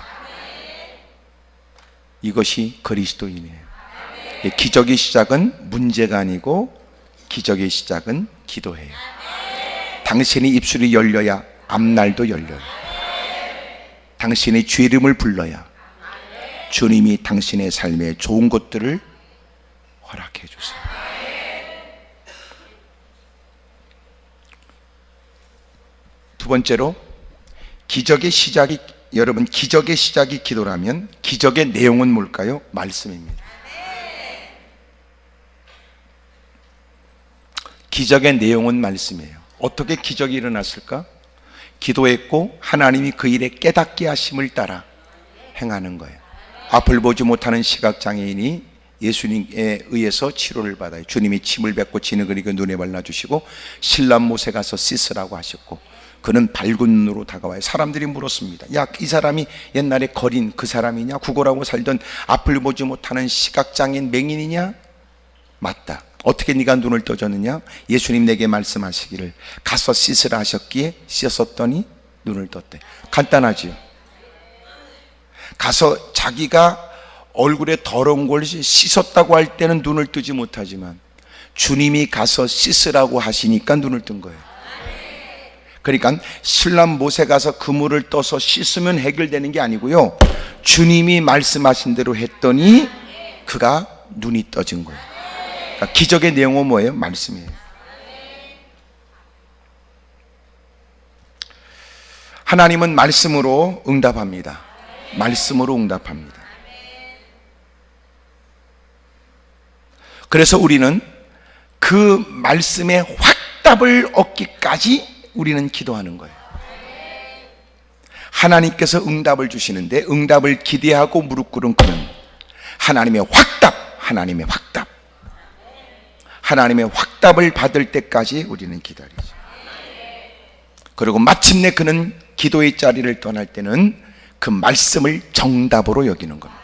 S1: 이것이 그리스도인이에요. 기적의 시작은 문제가 아니고 기적의 시작은 기도예요. 당신의 입술이 열려야 앞날도 열려요. 당신의 주 이름을 불러야 주님이 당신의 삶에 좋은 것들을 허락해 주세요. 두 번째로, 여러분, 기적의 시작이 기도라면 기적의 내용은 뭘까요? 말씀입니다. 기적의 내용은 말씀이에요. 어떻게 기적이 일어났을까? 기도했고 하나님이 그 일에 깨닫게 하심을 따라 행하는 거예요. 앞을 보지 못하는 시각장애인이 예수님에 의해서 치료를 받아요. 주님이 침을 뱉고 진흙을 이겨 눈에 발라주시고 신람 못에 가서 씻으라고 하셨고, 그는 밝은 눈으로 다가와요. 사람들이 물었습니다. 야, 이 사람이 옛날에 거린 그 사람이냐? 구걸하고 살던 앞을 보지 못하는 시각장애인 맹인이냐? 맞다. 어떻게 네가 눈을 떠졌느냐? 예수님 내게 말씀하시기를 가서 씻으라 하셨기에 씻었더니 눈을 떴대. 간단하지요. 가서 자기가 얼굴에 더러운 걸 씻었다고 할 때는 눈을 뜨지 못하지만 주님이 가서 씻으라고 하시니까 눈을 뜬 거예요. 그러니까 신람 못에 가서 그물을 떠서 씻으면 해결되는 게 아니고요, 주님이 말씀하신 대로 했더니 그가 눈이 떠진 거예요. 그러니까 기적의 내용은 뭐예요? 말씀이에요. 하나님은 말씀으로 응답합니다. 말씀으로 응답합니다. 그래서 우리는 그 말씀의 확답을 얻기까지 우리는 기도하는 거예요. 하나님께서 응답을 주시는데 응답을 기대하고 무릎 꿇은 그는 하나님의 확답, 하나님의 확답, 하나님의 확답을 받을 때까지 우리는 기다리죠. 그리고 마침내 그는 기도의 자리를 떠날 때는 그 말씀을 정답으로 여기는 겁니다.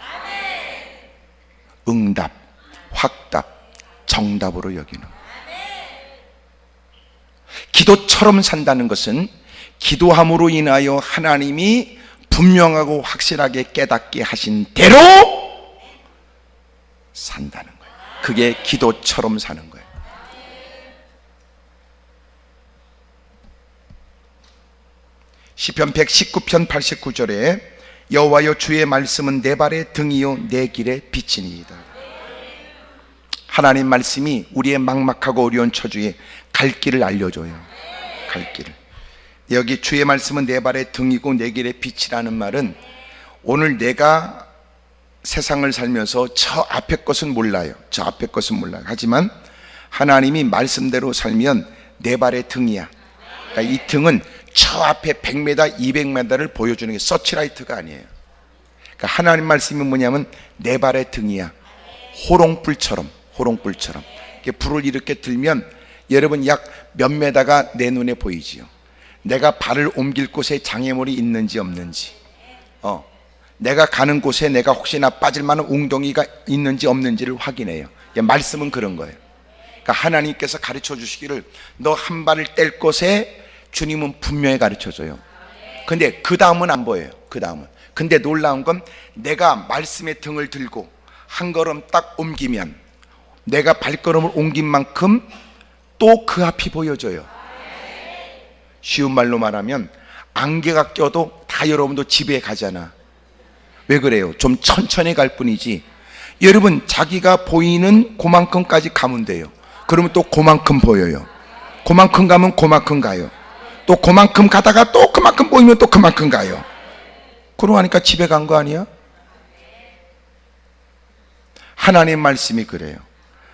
S1: 응답, 확답, 정답으로 여기는 겁니다. 기도처럼 산다는 것은 기도함으로 인하여 하나님이 분명하고 확실하게 깨닫게 하신 대로 산다는 거예요. 그게 기도처럼 사는 거예요. 시편 119편 89절에 여호와여 주의 말씀은 내 발의 등이요 내 길의 빛이니이다. 하나님 말씀이 우리의 막막하고 어려운 처지에 갈 길을 알려줘요. 갈 길을. 여기 주의 말씀은 내 발의 등이고 내 길의 빛이라는 말은 오늘 내가 세상을 살면서 저 앞의 것은 몰라요. 저 앞의 것은 몰라요. 하지만 하나님이 말씀대로 살면 내 발의 등이야. 그러니까 이 등은 저 앞에 100m, 200m를 보여주는 게 서치라이트가 아니에요. 그러니까 하나님 말씀이 뭐냐면 내 발의 등이야. 호롱불처럼, 호롱불처럼. 이렇게 불을 이렇게 들면 여러분 약 몇 메다가 내 눈에 보이지요. 내가 발을 옮길 곳에 장애물이 있는지 없는지, 내가 가는 곳에 내가 혹시나 빠질 만한 웅덩이가 있는지 없는지를 확인해요. 말씀은 그런 거예요. 그러니까 하나님께서 가르쳐 주시기를 너 한 발을 뗄 곳에 주님은 분명히 가르쳐 줘요. 근데 그 다음은 안 보여요. 그 다음은. 근데 놀라운 건 내가 말씀의 등을 들고 한 걸음 딱 옮기면 내가 발걸음을 옮긴 만큼 또 그 앞이 보여져요. 쉬운 말로 말하면 안개가 껴도 다 여러분도 집에 가잖아. 왜 그래요? 좀 천천히 갈 뿐이지. 여러분 자기가 보이는 그만큼까지 가면 돼요. 그러면 또 그만큼 보여요. 그만큼 가면 그만큼 가요. 또 그만큼 가다가 또 그만큼 보이면 또 그만큼 가요. 그러고 하니까 집에 간 거 아니야? 하나님 말씀이 그래요.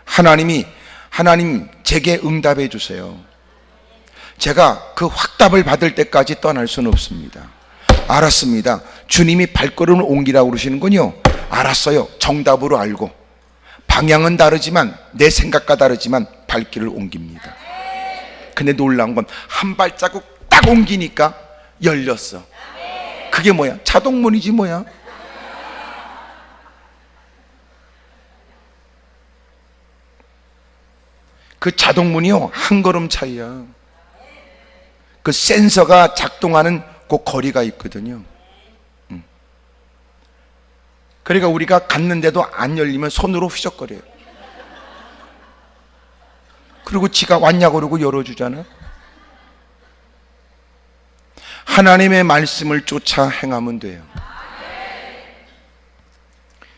S1: 하나님 제게 응답해 주세요. 제가 그 확답을 받을 때까지 떠날 수는 없습니다. 알았습니다. 주님이 발걸음을 옮기라고 그러시는군요. 알았어요. 정답으로 알고 방향은 다르지만 내 생각과 다르지만 발길을 옮깁니다. 근데 놀라운 건 한 발자국 딱 옮기니까 열렸어. 그게 뭐야? 자동문이지 뭐야? 그 자동문이요 한 걸음 차이야. 그 센서가 작동하는 그 거리가 있거든요. 그러니까 우리가 갔는데도 안 열리면 손으로 휘적거려요. 그리고 지가 왔냐고 그러고 열어주잖아. 하나님의 말씀을 쫓아 행하면 돼요.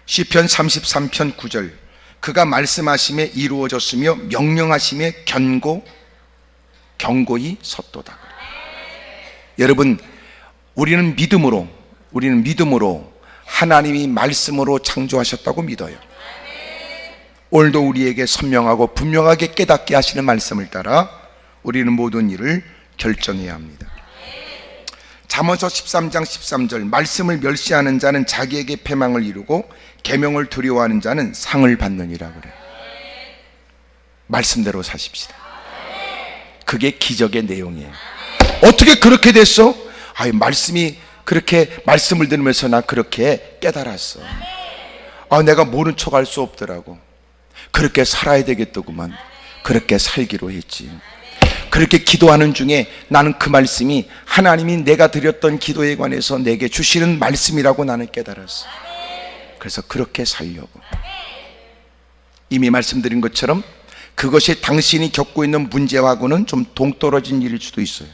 S1: 시편 33편 9절 그가 말씀하심에 이루어졌으며 명령하심에 경고히 섰도다. 여러분 우리는 믿음으로 하나님이 말씀으로 창조하셨다고 믿어요. 오늘도 우리에게 선명하고 분명하게 깨닫게 하시는 말씀을 따라 우리는 모든 일을 결정해야 합니다. 잠언서 13장 13절 말씀을 멸시하는 자는 자기에게 패망을 이루고 계명을 두려워하는 자는 상을 받느니라 그래요. 말씀대로 사십시다. 그게 기적의 내용이에요. 어떻게 그렇게 됐어? 말씀이 그렇게 말씀을 들으면서 나 그렇게 깨달았어. 내가 모른 척 할 수 없더라고. 그렇게 살아야 되겠더구만. 그렇게 살기로 했지. 그렇게 기도하는 중에 나는 그 말씀이 하나님이 내가 드렸던 기도에 관해서 내게 주시는 말씀이라고 나는 깨달았어. 그래서 그렇게 살려고. 이미 말씀드린 것처럼 그것이 당신이 겪고 있는 문제하고는 좀 동떨어진 일일 수도 있어요.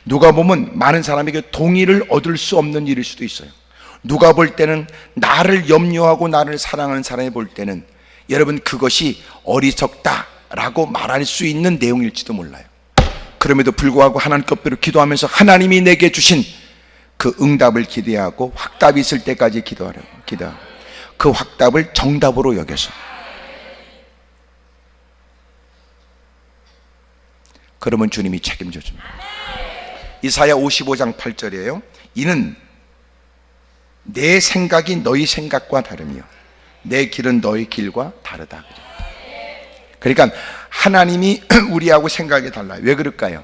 S1: 누가 보면 많은 사람에게 동의를 얻을 수 없는 일일 수도 있어요. 누가 볼 때는 나를 염려하고 나를 사랑하는 사람이 볼 때는 여러분 그것이 어리석다라고 말할 수 있는 내용일지도 몰라요. 그럼에도 불구하고 하나님 께로 기도하면서 하나님이 내게 주신 그 응답을 기대하고 확답이 있을 때까지 기도하라고. 그 확답을 정답으로 여겨서 그러면 주님이 책임져 줍니다. 이사야 55장 8절이에요. 이는 내 생각이 너희 생각과 다르며 내 길은 너희 길과 다르다. 그러니까 하나님이 우리하고 생각이 달라요. 왜 그럴까요?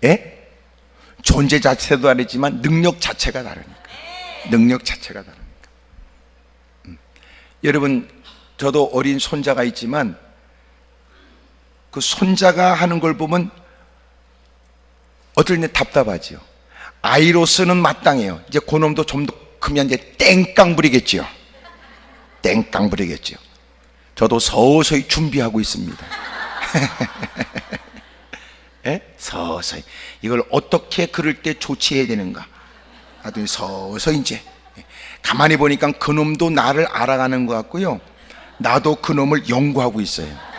S1: 예? 존재 자체도 다르지만 능력 자체가 다르니까. 능력 자체가 다르니까. 여러분, 저도 어린 손자가 있지만 그 손자가 하는 걸 보면 어떨 때 답답하지요. 아이로서는 마땅해요. 이제 그놈도 좀 더 크면 이제 땡깡 부리겠지요. 땡깡 부리겠지요. 저도 서서히 준비하고 있습니다. 예? 서서히 이걸 어떻게 그럴 때 조치해야 되는가 하더니 서서히 이제 가만히 보니까 그놈도 나를 알아가는 것 같고요, 나도 그놈을 연구하고 있어요.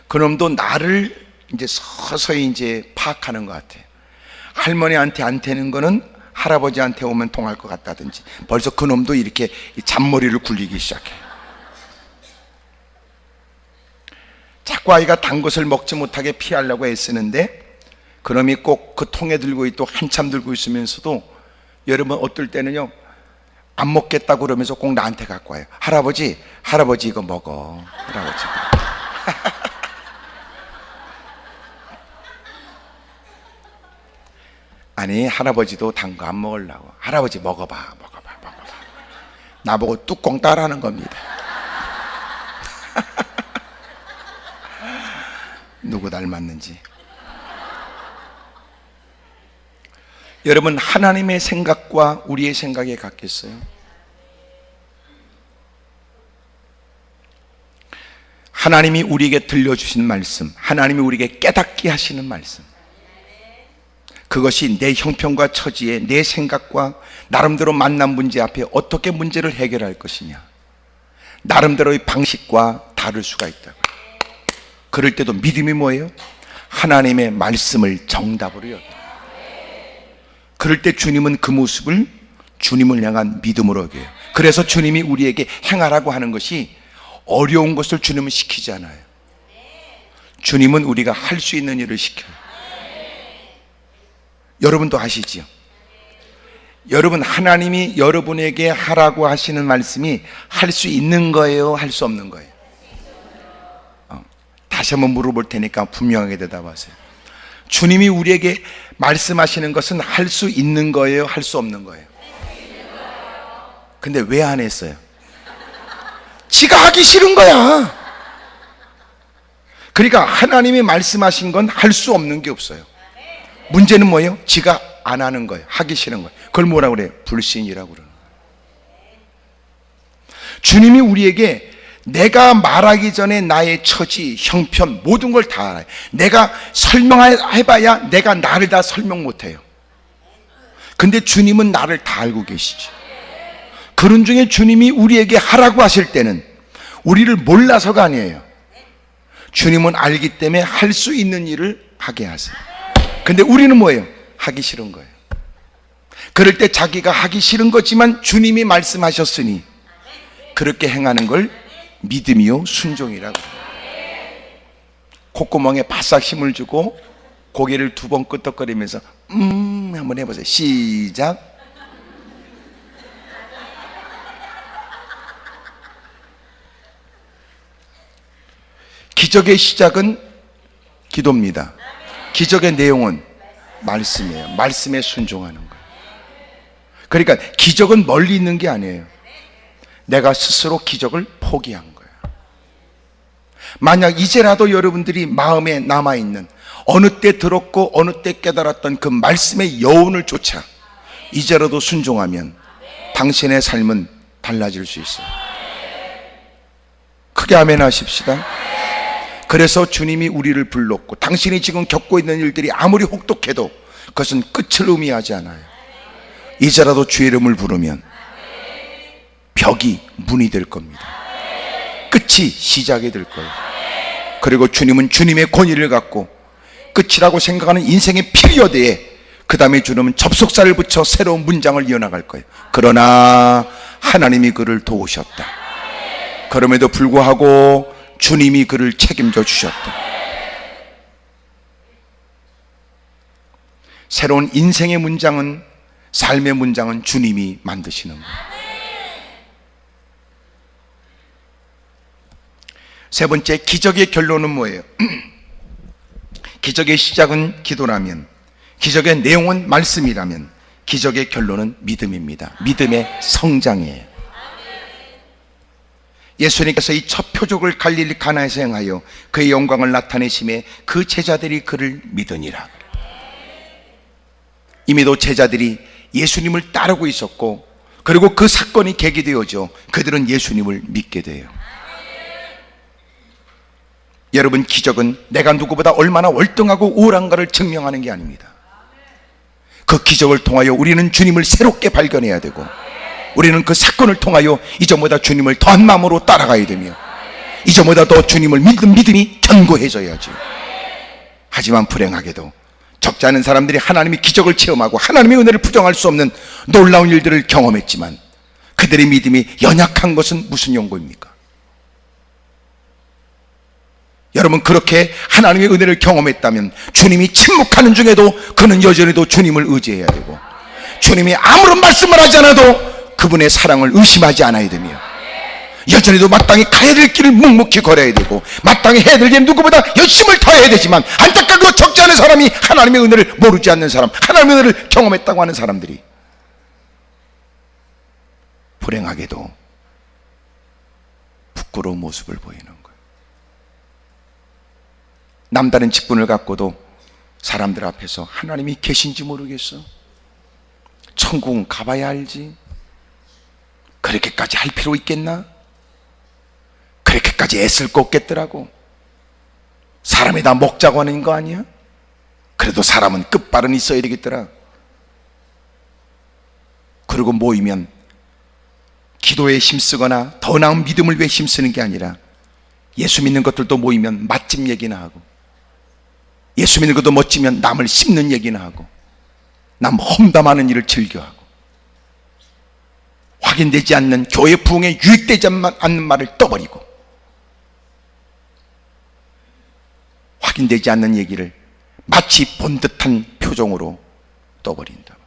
S1: 그놈도 나를 이제 서서히 이제 파악하는 것 같아요. 할머니한테 안 되는 거는 할아버지한테 오면 통할 것 같다든지 벌써 그놈도 이렇게 잔머리를 굴리기 시작해요. 자꾸 아이가 단 것을 먹지 못하게 피하려고 애쓰는데 그놈이 꼭 그 통에 들고 있고 한참 들고 있으면서도 여러분 어떨 때는요, 안 먹겠다고 그러면서 꼭 나한테 갖고 와요. 할아버지 이거 먹어. 할아버지. 아니, 할아버지도 단 거 안 먹으려고. 할아버지 먹어봐. 나보고 뚜껑 따라하는 겁니다. 누구 닮았는지. 여러분, 하나님의 생각과 우리의 생각이 같겠어요? 하나님이 우리에게 들려주신 말씀, 하나님이 우리에게 깨닫게 하시는 말씀, 그것이 내 형편과 처지에 내 생각과 나름대로 만난 문제 앞에 어떻게 문제를 해결할 것이냐, 나름대로의 방식과 다를 수가 있다고. 그럴 때도 믿음이 뭐예요? 하나님의 말씀을 정답으로 여겨요. 그럴 때 주님은 그 모습을 주님을 향한 믿음으로 여겨요. 그래서 주님이 우리에게 행하라고 하는 것이 어려운 것을 주님은 시키지 않아요. 주님은 우리가 할 수 있는 일을 시켜요. 여러분도 아시지요? 여러분, 하나님이 여러분에게 하라고 하시는 말씀이 할 수 있는 거예요? 할 수 없는 거예요? 다시 한번 물어볼 테니까 분명하게 대답하세요. 주님이 우리에게 말씀하시는 것은 할 수 있는 거예요? 할 수 없는 거예요? 근데 왜 안 했어요? 지가 하기 싫은 거야. 그러니까 하나님이 말씀하신 건 할 수 없는 게 없어요. 문제는 뭐예요? 지가 안 하는 거예요. 하기 싫은 거예요. 그걸 뭐라고 그래요? 불신이라고 그러는 거예요. 주님이 우리에게 내가 말하기 전에 나의 처지, 형편, 모든 걸 다 알아요. 내가 설명해봐야 내가 나를 다 설명 못해요. 근데 주님은 나를 다 알고 계시지. 그런 중에 주님이 우리에게 하라고 하실 때는 우리를 몰라서가 아니에요. 주님은 알기 때문에 할 수 있는 일을 하게 하세요. 근데 우리는 뭐예요? 하기 싫은 거예요. 그럴 때 자기가 하기 싫은 거지만 주님이 말씀하셨으니 그렇게 행하는 걸 믿음이요 순종이라고. 콧구멍에 바싹 힘을 주고 고개를 2번 끄덕거리면서 한번 해보세요. 시작. 기적의 시작은 기도입니다. 기적의 내용은 말씀이에요. 말씀에 순종하는 거예요. 그러니까 기적은 멀리 있는 게 아니에요. 내가 스스로 기적을 포기한 거예요. 만약 이제라도 여러분들이 마음에 남아있는 어느 때 들었고 어느 때 깨달았던 그 말씀의 여운을 쫓아 이제라도 순종하면 당신의 삶은 달라질 수 있어요. 크게 아멘 하십시다. 그래서 주님이 우리를 불렀고, 당신이 지금 겪고 있는 일들이 아무리 혹독해도 그것은 끝을 의미하지 않아요. 이제라도 주의 이름을 부르면 벽이 문이 될 겁니다. 끝이 시작이 될 거예요. 그리고 주님은 주님의 권위를 갖고 끝이라고 생각하는 인생의 피리어드에 그 다음에 주님은 접속사를 붙여 새로운 문장을 이어나갈 거예요. 그러나 하나님이 그를 도우셨다. 그럼에도 불구하고 주님이 그를 책임져 주셨다. 새로운 인생의 문장은, 삶의 문장은 주님이 만드시는 거예요. 세 번째, 기적의 결론은 뭐예요? 기적의 시작은 기도라면, 기적의 내용은 말씀이라면, 기적의 결론은 믿음입니다. 믿음의 성장이에요. 예수님께서 이 첫 표적을 갈릴리 가나에서 행하여 그의 영광을 나타내심에 그 제자들이 그를 믿으니라. 이미도 제자들이 예수님을 따르고 있었고, 그리고 그 사건이 계기되어져 그들은 예수님을 믿게 돼요. 여러분, 기적은 내가 누구보다 얼마나 월등하고 우월한가를 증명하는 게 아닙니다. 그 기적을 통하여 우리는 주님을 새롭게 발견해야 되고, 우리는 그 사건을 통하여 이전보다 주님을 더한 마음으로 따라가야 되며, 이전보다 더 주님을 믿는 믿음이 견고해져야지. 하지만 불행하게도 적지 않은 사람들이 하나님의 기적을 체험하고 하나님의 은혜를 부정할 수 없는 놀라운 일들을 경험했지만, 그들의 믿음이 연약한 것은 무슨 용고입니까? 여러분, 그렇게 하나님의 은혜를 경험했다면 주님이 침묵하는 중에도 그는 여전히도 주님을 의지해야 되고, 주님이 아무런 말씀을 하지 않아도 그분의 사랑을 의심하지 않아야 되며, 여전히도 마땅히 가야 될 길을 묵묵히 걸어야 되고, 마땅히 해야 될 일 누구보다 열심을 다해야 되지만, 안타깝게도 적지 않은 사람이 하나님의 은혜를 모르지 않는 사람, 하나님의 은혜를 경험했다고 하는 사람들이 불행하게도 부끄러운 모습을 보이는 거예요. 남다른 직분을 갖고도 사람들 앞에서 하나님이 계신지 모르겠어, 천국은 가봐야 알지, 그렇게까지 할 필요 있겠나, 그렇게까지 애쓸 거 없겠더라고, 사람이 다 먹자고 하는 거 아니야? 그래도 사람은 끝발은 있어야 되겠더라. 그리고 모이면 기도에 힘쓰거나 더 나은 믿음을 위해 힘쓰는 게 아니라, 예수 믿는 것들도 모이면 맛집 얘기나 하고, 예수 믿는 것도 멋지면 남을 씹는 얘기나 하고, 남 험담하는 일을 즐겨하고, 확인되지 않는 교회 부흥에 유익되지 않는 말을 떠버리고, 확인되지 않는 얘기를 마치 본 듯한 표정으로 떠버린다.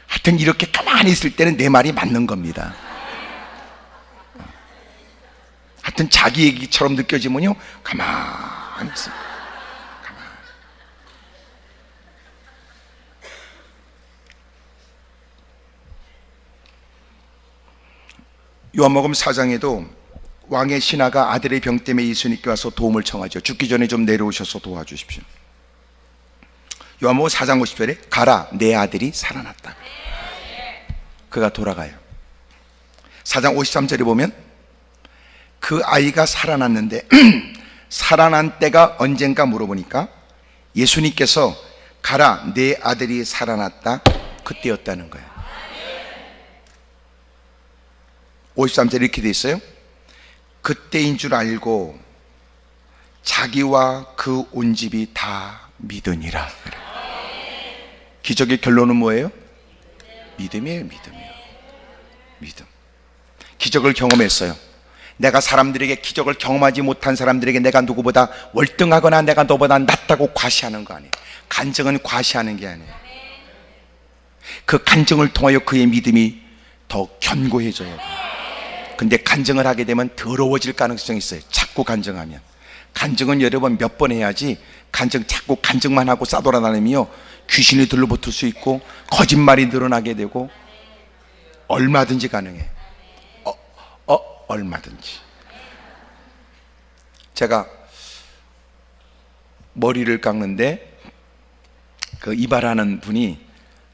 S1: 하여튼 이렇게 가만히 있을 때는 내 말이 맞는 겁니다. 하여튼 자기 얘기처럼 느껴지면요, 가만히 있습니다. 가만히. 요한복음 4장에도 왕의 신하가 아들의 병 때문에 예수님께 와서 도움을 청하죠. 죽기 전에 좀 내려오셔서 도와주십시오. 요한복음 4장 50절에 가라, 내 아들이 살아났다. 그가 돌아가요. 4장 53절에 보면 그 아이가 살아났는데 살아난 때가 언젠가 물어보니까 예수님께서 가라, 내 아들이 살아났다, 그때였다는 거예요. 53절에 이렇게 돼 있어요. 그때인 줄 알고 자기와 그 온 집이 다 믿으니라. 기적의 결론은 뭐예요? 믿음이에요. 믿음. 기적을 경험했어요. 내가 사람들에게, 기적을 경험하지 못한 사람들에게 내가 누구보다 월등하거나 내가 너보다 낫다고 과시하는 거 아니에요. 간증은 과시하는 게 아니에요. 그 간증을 통하여 그의 믿음이 더 견고해져야 돼요. 근데 간증을 하게 되면 더러워질 가능성이 있어요. 자꾸 간증하면. 간증은 여러 번 몇 번 해야지, 자꾸 간증만 하고 싸돌아다니며 귀신이 들러붙을 수 있고 거짓말이 늘어나게 되고, 얼마든지 가능해. 얼마든지. 제가 머리를 깎는데 그 이발하는 분이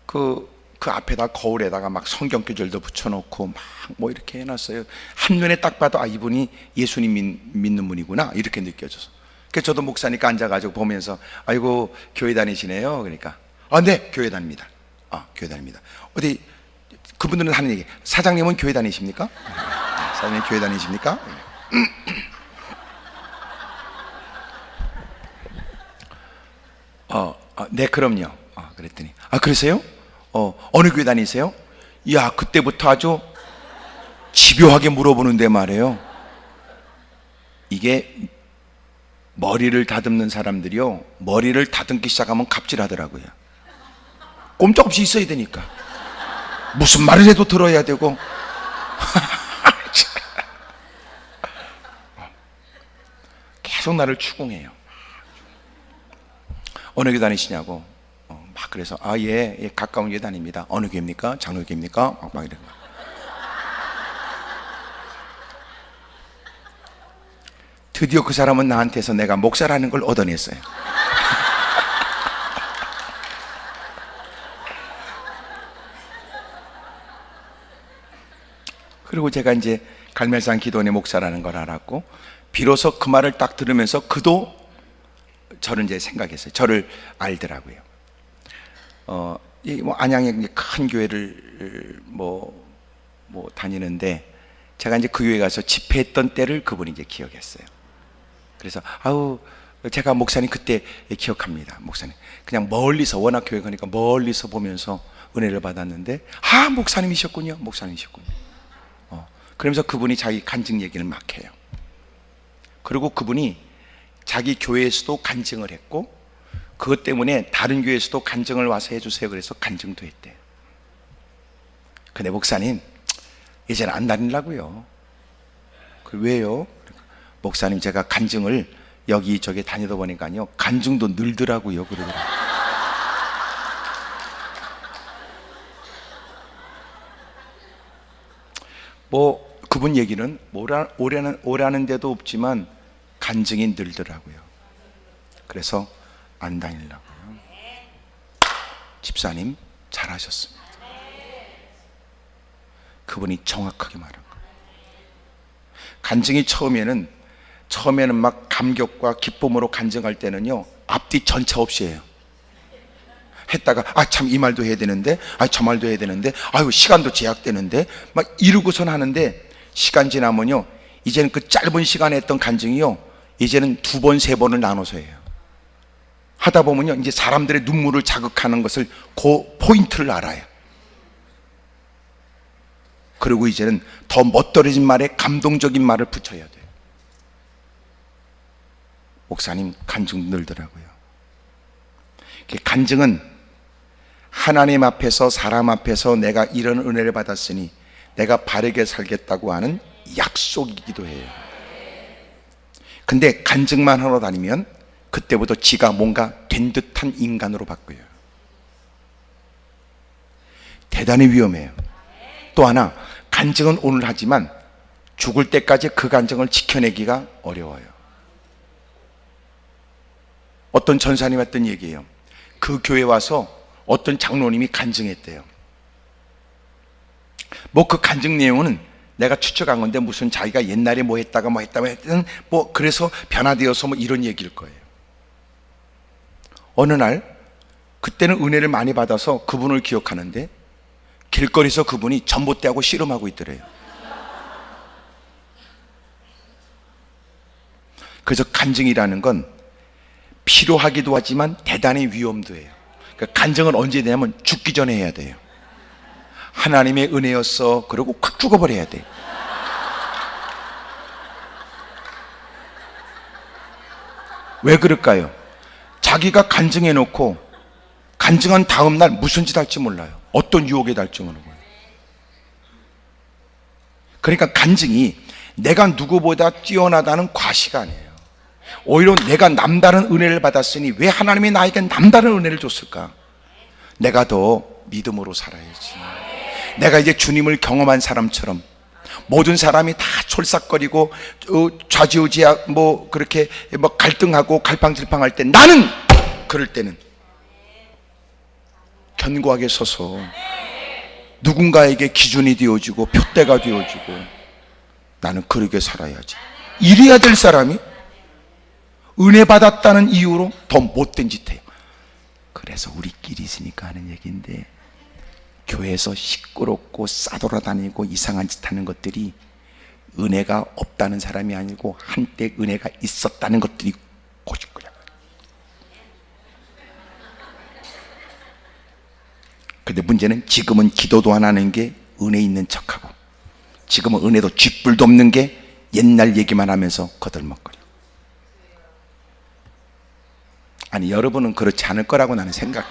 S1: 그 앞에다, 거울에다가 막 성경 구절도 붙여놓고 막 뭐 이렇게 해놨어요. 한눈에 딱 봐도 이분이 예수님 믿는 분이구나, 이렇게 느껴져서. 그래서 저도 목사니까 앉아가지고 보면서, 아이고 교회 다니시네요. 그러니까 네, 교회 다닙니다. 교회 다닙니다. 어디 그분들은 하는 얘기, 사장님은 교회 다니십니까? 사장님 교회 다니십니까? 네, 그럼요. 그랬더니 그러세요? 어느 교회 다니세요? 야, 그때부터 아주 집요하게 물어보는데 말이에요. 이게 머리를 다듬는 사람들이요, 머리를 다듬기 시작하면 갑질하더라고요. 꼼짝없이 있어야 되니까 무슨 말을 해도 들어야 되고 계속 나를 추궁해요. 어느 교회 다니시냐고. 막 그래서 예, 가까운 교회 다닙니다. 어느 교회입니까? 장로교회입니까? 막 이런 거. 드디어 그 사람은 나한테서 내가 목사라는 걸 얻어냈어요. 그리고 제가 이제 갈멜산 기도원의 목사라는 걸 알았고, 비로소 그 말을 딱 들으면서 그도 저를 이제 생각했어요. 저를 알더라고요. 뭐 안양의 큰 교회를 다니는데, 제가 이제 그 교회 가서 집회했던 때를 그분이 이제 기억했어요. 그래서 제가 목사님 그때 기억합니다. 목사님 그냥 멀리서, 워낙 교회 가니까 멀리서 보면서 은혜를 받았는데, 목사님이셨군요. 그러면서 그분이 자기 간증 얘기를 막 해요. 그리고 그분이 자기 교회에서도 간증을 했고, 그것 때문에 다른 교회에서도 간증을 와서 해주세요 그래서 간증도 했대요. 근데 목사님 이제는 안 다니려고요. 왜요? 목사님 제가 간증을 여기저기 다니다 보니까요, 간증도 늘더라고요. 그러더라고요. 그분 얘기는 오라는 데도 없지만 간증이 늘더라고요. 그래서 안 다니려고요. 집사님 잘하셨습니다. 그분이 정확하게 말한 거예요. 간증이 처음에는 막 감격과 기쁨으로 간증할 때는요, 앞뒤 전차 없이 해요. 했다가 참 이 말도 해야 되는데, 저 말도 해야 되는데, 시간도 제약되는데 막 이러고선 하는데, 시간 지나면요, 이제는 그 짧은 시간에 했던 간증이요, 이제는 2번, 3번을 나눠서 해요. 하다 보면요, 이제 사람들의 눈물을 자극하는 것을, 그 포인트를 알아요. 그리고 이제는 더 멋들어진 말에 감동적인 말을 붙여야 돼요. 목사님 간증 늘더라고요. 간증은 하나님 앞에서, 사람 앞에서 내가 이런 은혜를 받았으니 내가 바르게 살겠다고 하는 약속이기도 해요. 근데 간증만 하러 다니면 그때부터 지가 뭔가 된 듯한 인간으로 바뀌어요. 대단히 위험해요. 또 하나, 간증은 오늘 하지만 죽을 때까지 그 간증을 지켜내기가 어려워요. 어떤 전사님 했던 얘기예요. 그 교회 와서 어떤 장로님이 간증했대요. 그 간증 내용은 내가 추측한 건데, 무슨 자기가 옛날에 뭐 했다가 그래서 변화되어서 이런 얘기일 거예요. 어느 날, 그때는 은혜를 많이 받아서 그분을 기억하는데, 길거리에서 그분이 전봇대하고 씨름하고 있더래요. 그래서 간증이라는 건 필요하기도 하지만 대단히 위험도 해요. 그러니까 간증은 언제 되냐면 죽기 전에 해야 돼요. 하나님의 은혜였어 그러고 콱 죽어버려야 돼. 왜 그럴까요? 자기가 간증해놓고 간증한 다음 날 무슨 짓 할지 몰라요. 어떤 유혹에 달지 모르는 거예요. 그러니까 간증이 내가 누구보다 뛰어나다는 과시가 아니에요. 오히려 내가 남다른 은혜를 받았으니 왜 하나님이 나에게 남다른 은혜를 줬을까? 내가 더 믿음으로 살아야지. 내가 이제 주님을 경험한 사람처럼, 모든 사람이 다 촐싹거리고 좌지우지하 그렇게 갈등하고 갈팡질팡할 때, 나는 그럴 때는 견고하게 서서 누군가에게 기준이 되어지고 표대가 되어지고, 나는 그렇게 살아야지. 이래야 될 사람이 은혜 받았다는 이유로 더 못된 짓 해요. 그래서 우리끼리 있으니까 하는 얘기인데, 교회에서 시끄럽고 싸돌아다니고 이상한 짓 하는 것들이 은혜가 없다는 사람이 아니고 한때 은혜가 있었다는 것들이 고집거려요. 근데 문제는 지금은 기도도 안 하는 게 은혜 있는 척하고, 지금은 은혜도 쥐뿔도 없는 게 옛날 얘기만 하면서 거들먹거려. 아니, 여러분은 그렇지 않을 거라고 나는 생각해.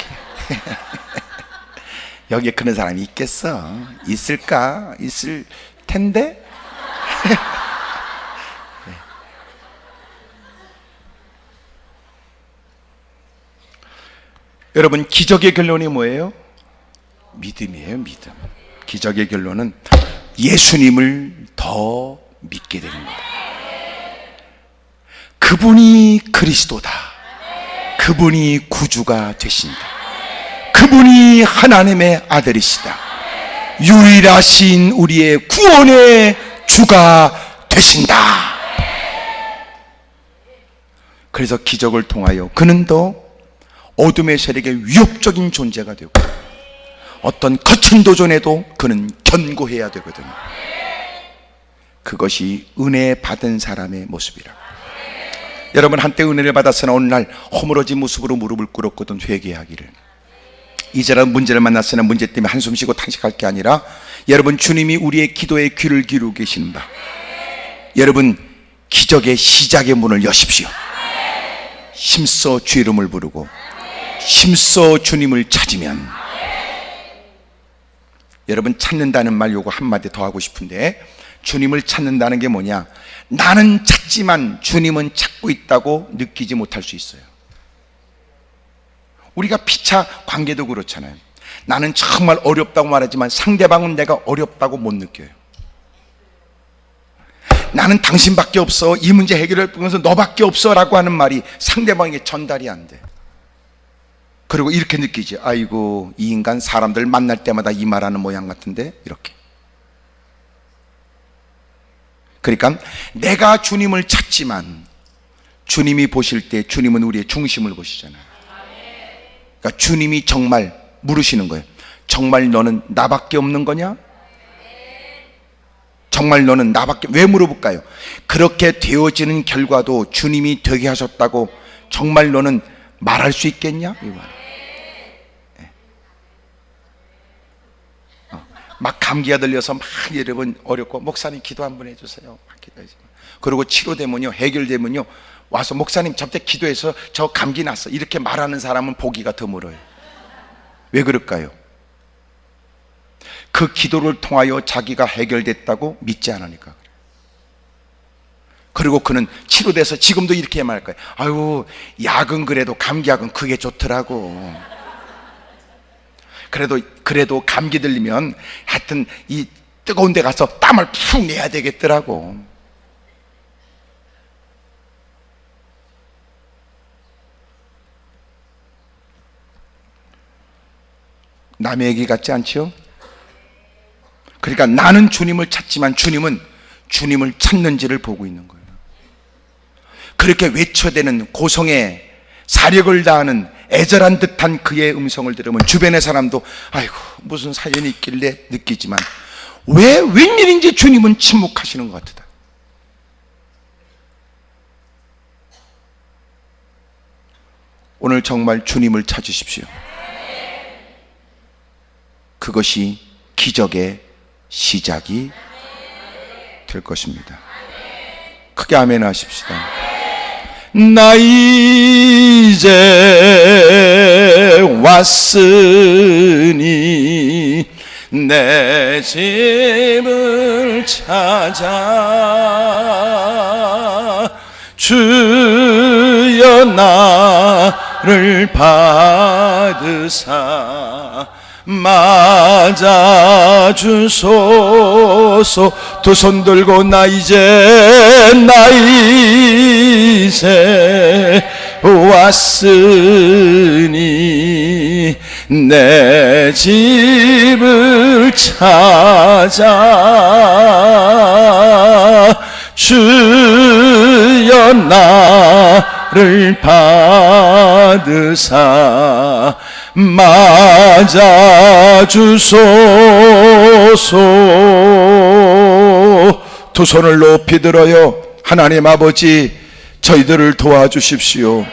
S1: 여기에 그런 사람이 있겠어? 있을까? 있을 텐데? 여러분, 기적의 결론이 뭐예요? 믿음이에요. 믿음. 기적의 결론은 예수님을 더 믿게 되는 거예요. 그분이 그리스도다. 그분이 구주가 되신다. 그분이 하나님의 아들이시다. 유일하신 우리의 구원의 주가 되신다. 그래서 기적을 통하여 그는 더 어둠의 세력에 위협적인 존재가 되고 어떤 거친 도전에도 그는 견고해야 되거든요. 그것이 은혜 받은 사람의 모습이라. 여러분, 한때 은혜를 받았으나 어느 날 허물어진 모습으로 무릎을 꿇었거든 회개하기를. 이제는 문제를 만났으나 문제 때문에 한숨 쉬고 탄식할 게 아니라 여러분, 주님이 우리의 기도에 귀를 기울이고 계시는 바, 여러분, 기적의 시작의 문을 여십시오. 힘써 주 이름을 부르고 힘써 주님을 찾으면, 여러분, 찾는다는 말 요거 한마디 더 하고 싶은데, 주님을 찾는다는 게 뭐냐? 나는 찾지만 주님은 찾고 있다고 느끼지 못할 수 있어요. 우리가 피차 관계도 그렇잖아요. 나는 정말 어렵다고 말하지만 상대방은 내가 어렵다고 못 느껴요. 나는 당신밖에 없어, 이 문제 해결을 보면서 너밖에 없어 라고 하는 말이 상대방에게 전달이 안 돼. 그리고 이렇게 느끼지. 아이고, 이 인간 사람들 만날 때마다 이 말하는 모양 같은데, 이렇게. 그러니까 내가 주님을 찾지만 주님이 보실 때 주님은 우리의 중심을 보시잖아요. 그러니까 주님이 정말 물으시는 거예요. 정말 너는 나밖에 없는 거냐? 정말 너는 나밖에, 왜 물어볼까요? 그렇게 되어지는 결과도 주님이 되게 하셨다고 정말 너는 말할 수 있겠냐? 이 말. 막 감기가 들려서 막 여러분 어렵고, 목사님 기도 한번 해주세요. 막 기도해주세요. 그리고 치료되면요, 해결되면요, 와서 목사님 저때 기도해서 저 감기 났어, 이렇게 말하는 사람은 보기가 드물어요. 왜 그럴까요? 그 기도를 통하여 자기가 해결됐다고 믿지 않으니까 그래요. 그리고 그는 치료돼서 지금도 이렇게 말할 거예요. 아유, 약은 그래도 감기약은 그게 좋더라고. 그래도 감기 들리면 하여튼 이 뜨거운 데 가서 땀을 푹 내야 되겠더라고. 남의 얘기 같지 않죠? 그러니까 나는 주님을 찾지만 주님은 주님을 찾는지를 보고 있는 거예요. 그렇게 외쳐대는 고성에 사력을 다하는 애절한 듯한 그의 음성을 들으면 주변의 사람도 아이고, 무슨 사연이 있길래 느끼지만, 왜 웬일인지 주님은 침묵하시는 것 같다. 오늘 정말 주님을 찾으십시오. 그것이 기적의 시작이 될 것입니다. 크게 아멘 하십시다. 나 이제 왔으니 내 집을 찾아 주여 나를 받으사 맞아주소서. 두 손 들고 나 이제 왔으니 내 집을 찾아 주여 나를 받으사 맞아주소서. 두 손을 높이 들어요. 하나님 아버지, 저희들을 도와주십시오.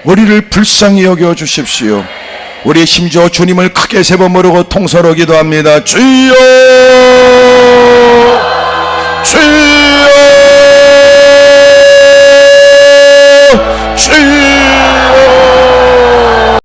S1: 우리를 불쌍히 여겨주십시오. 우리 심지어 주님을 크게 세 번 부르고 통서로 기도합니다. 주여, 주여.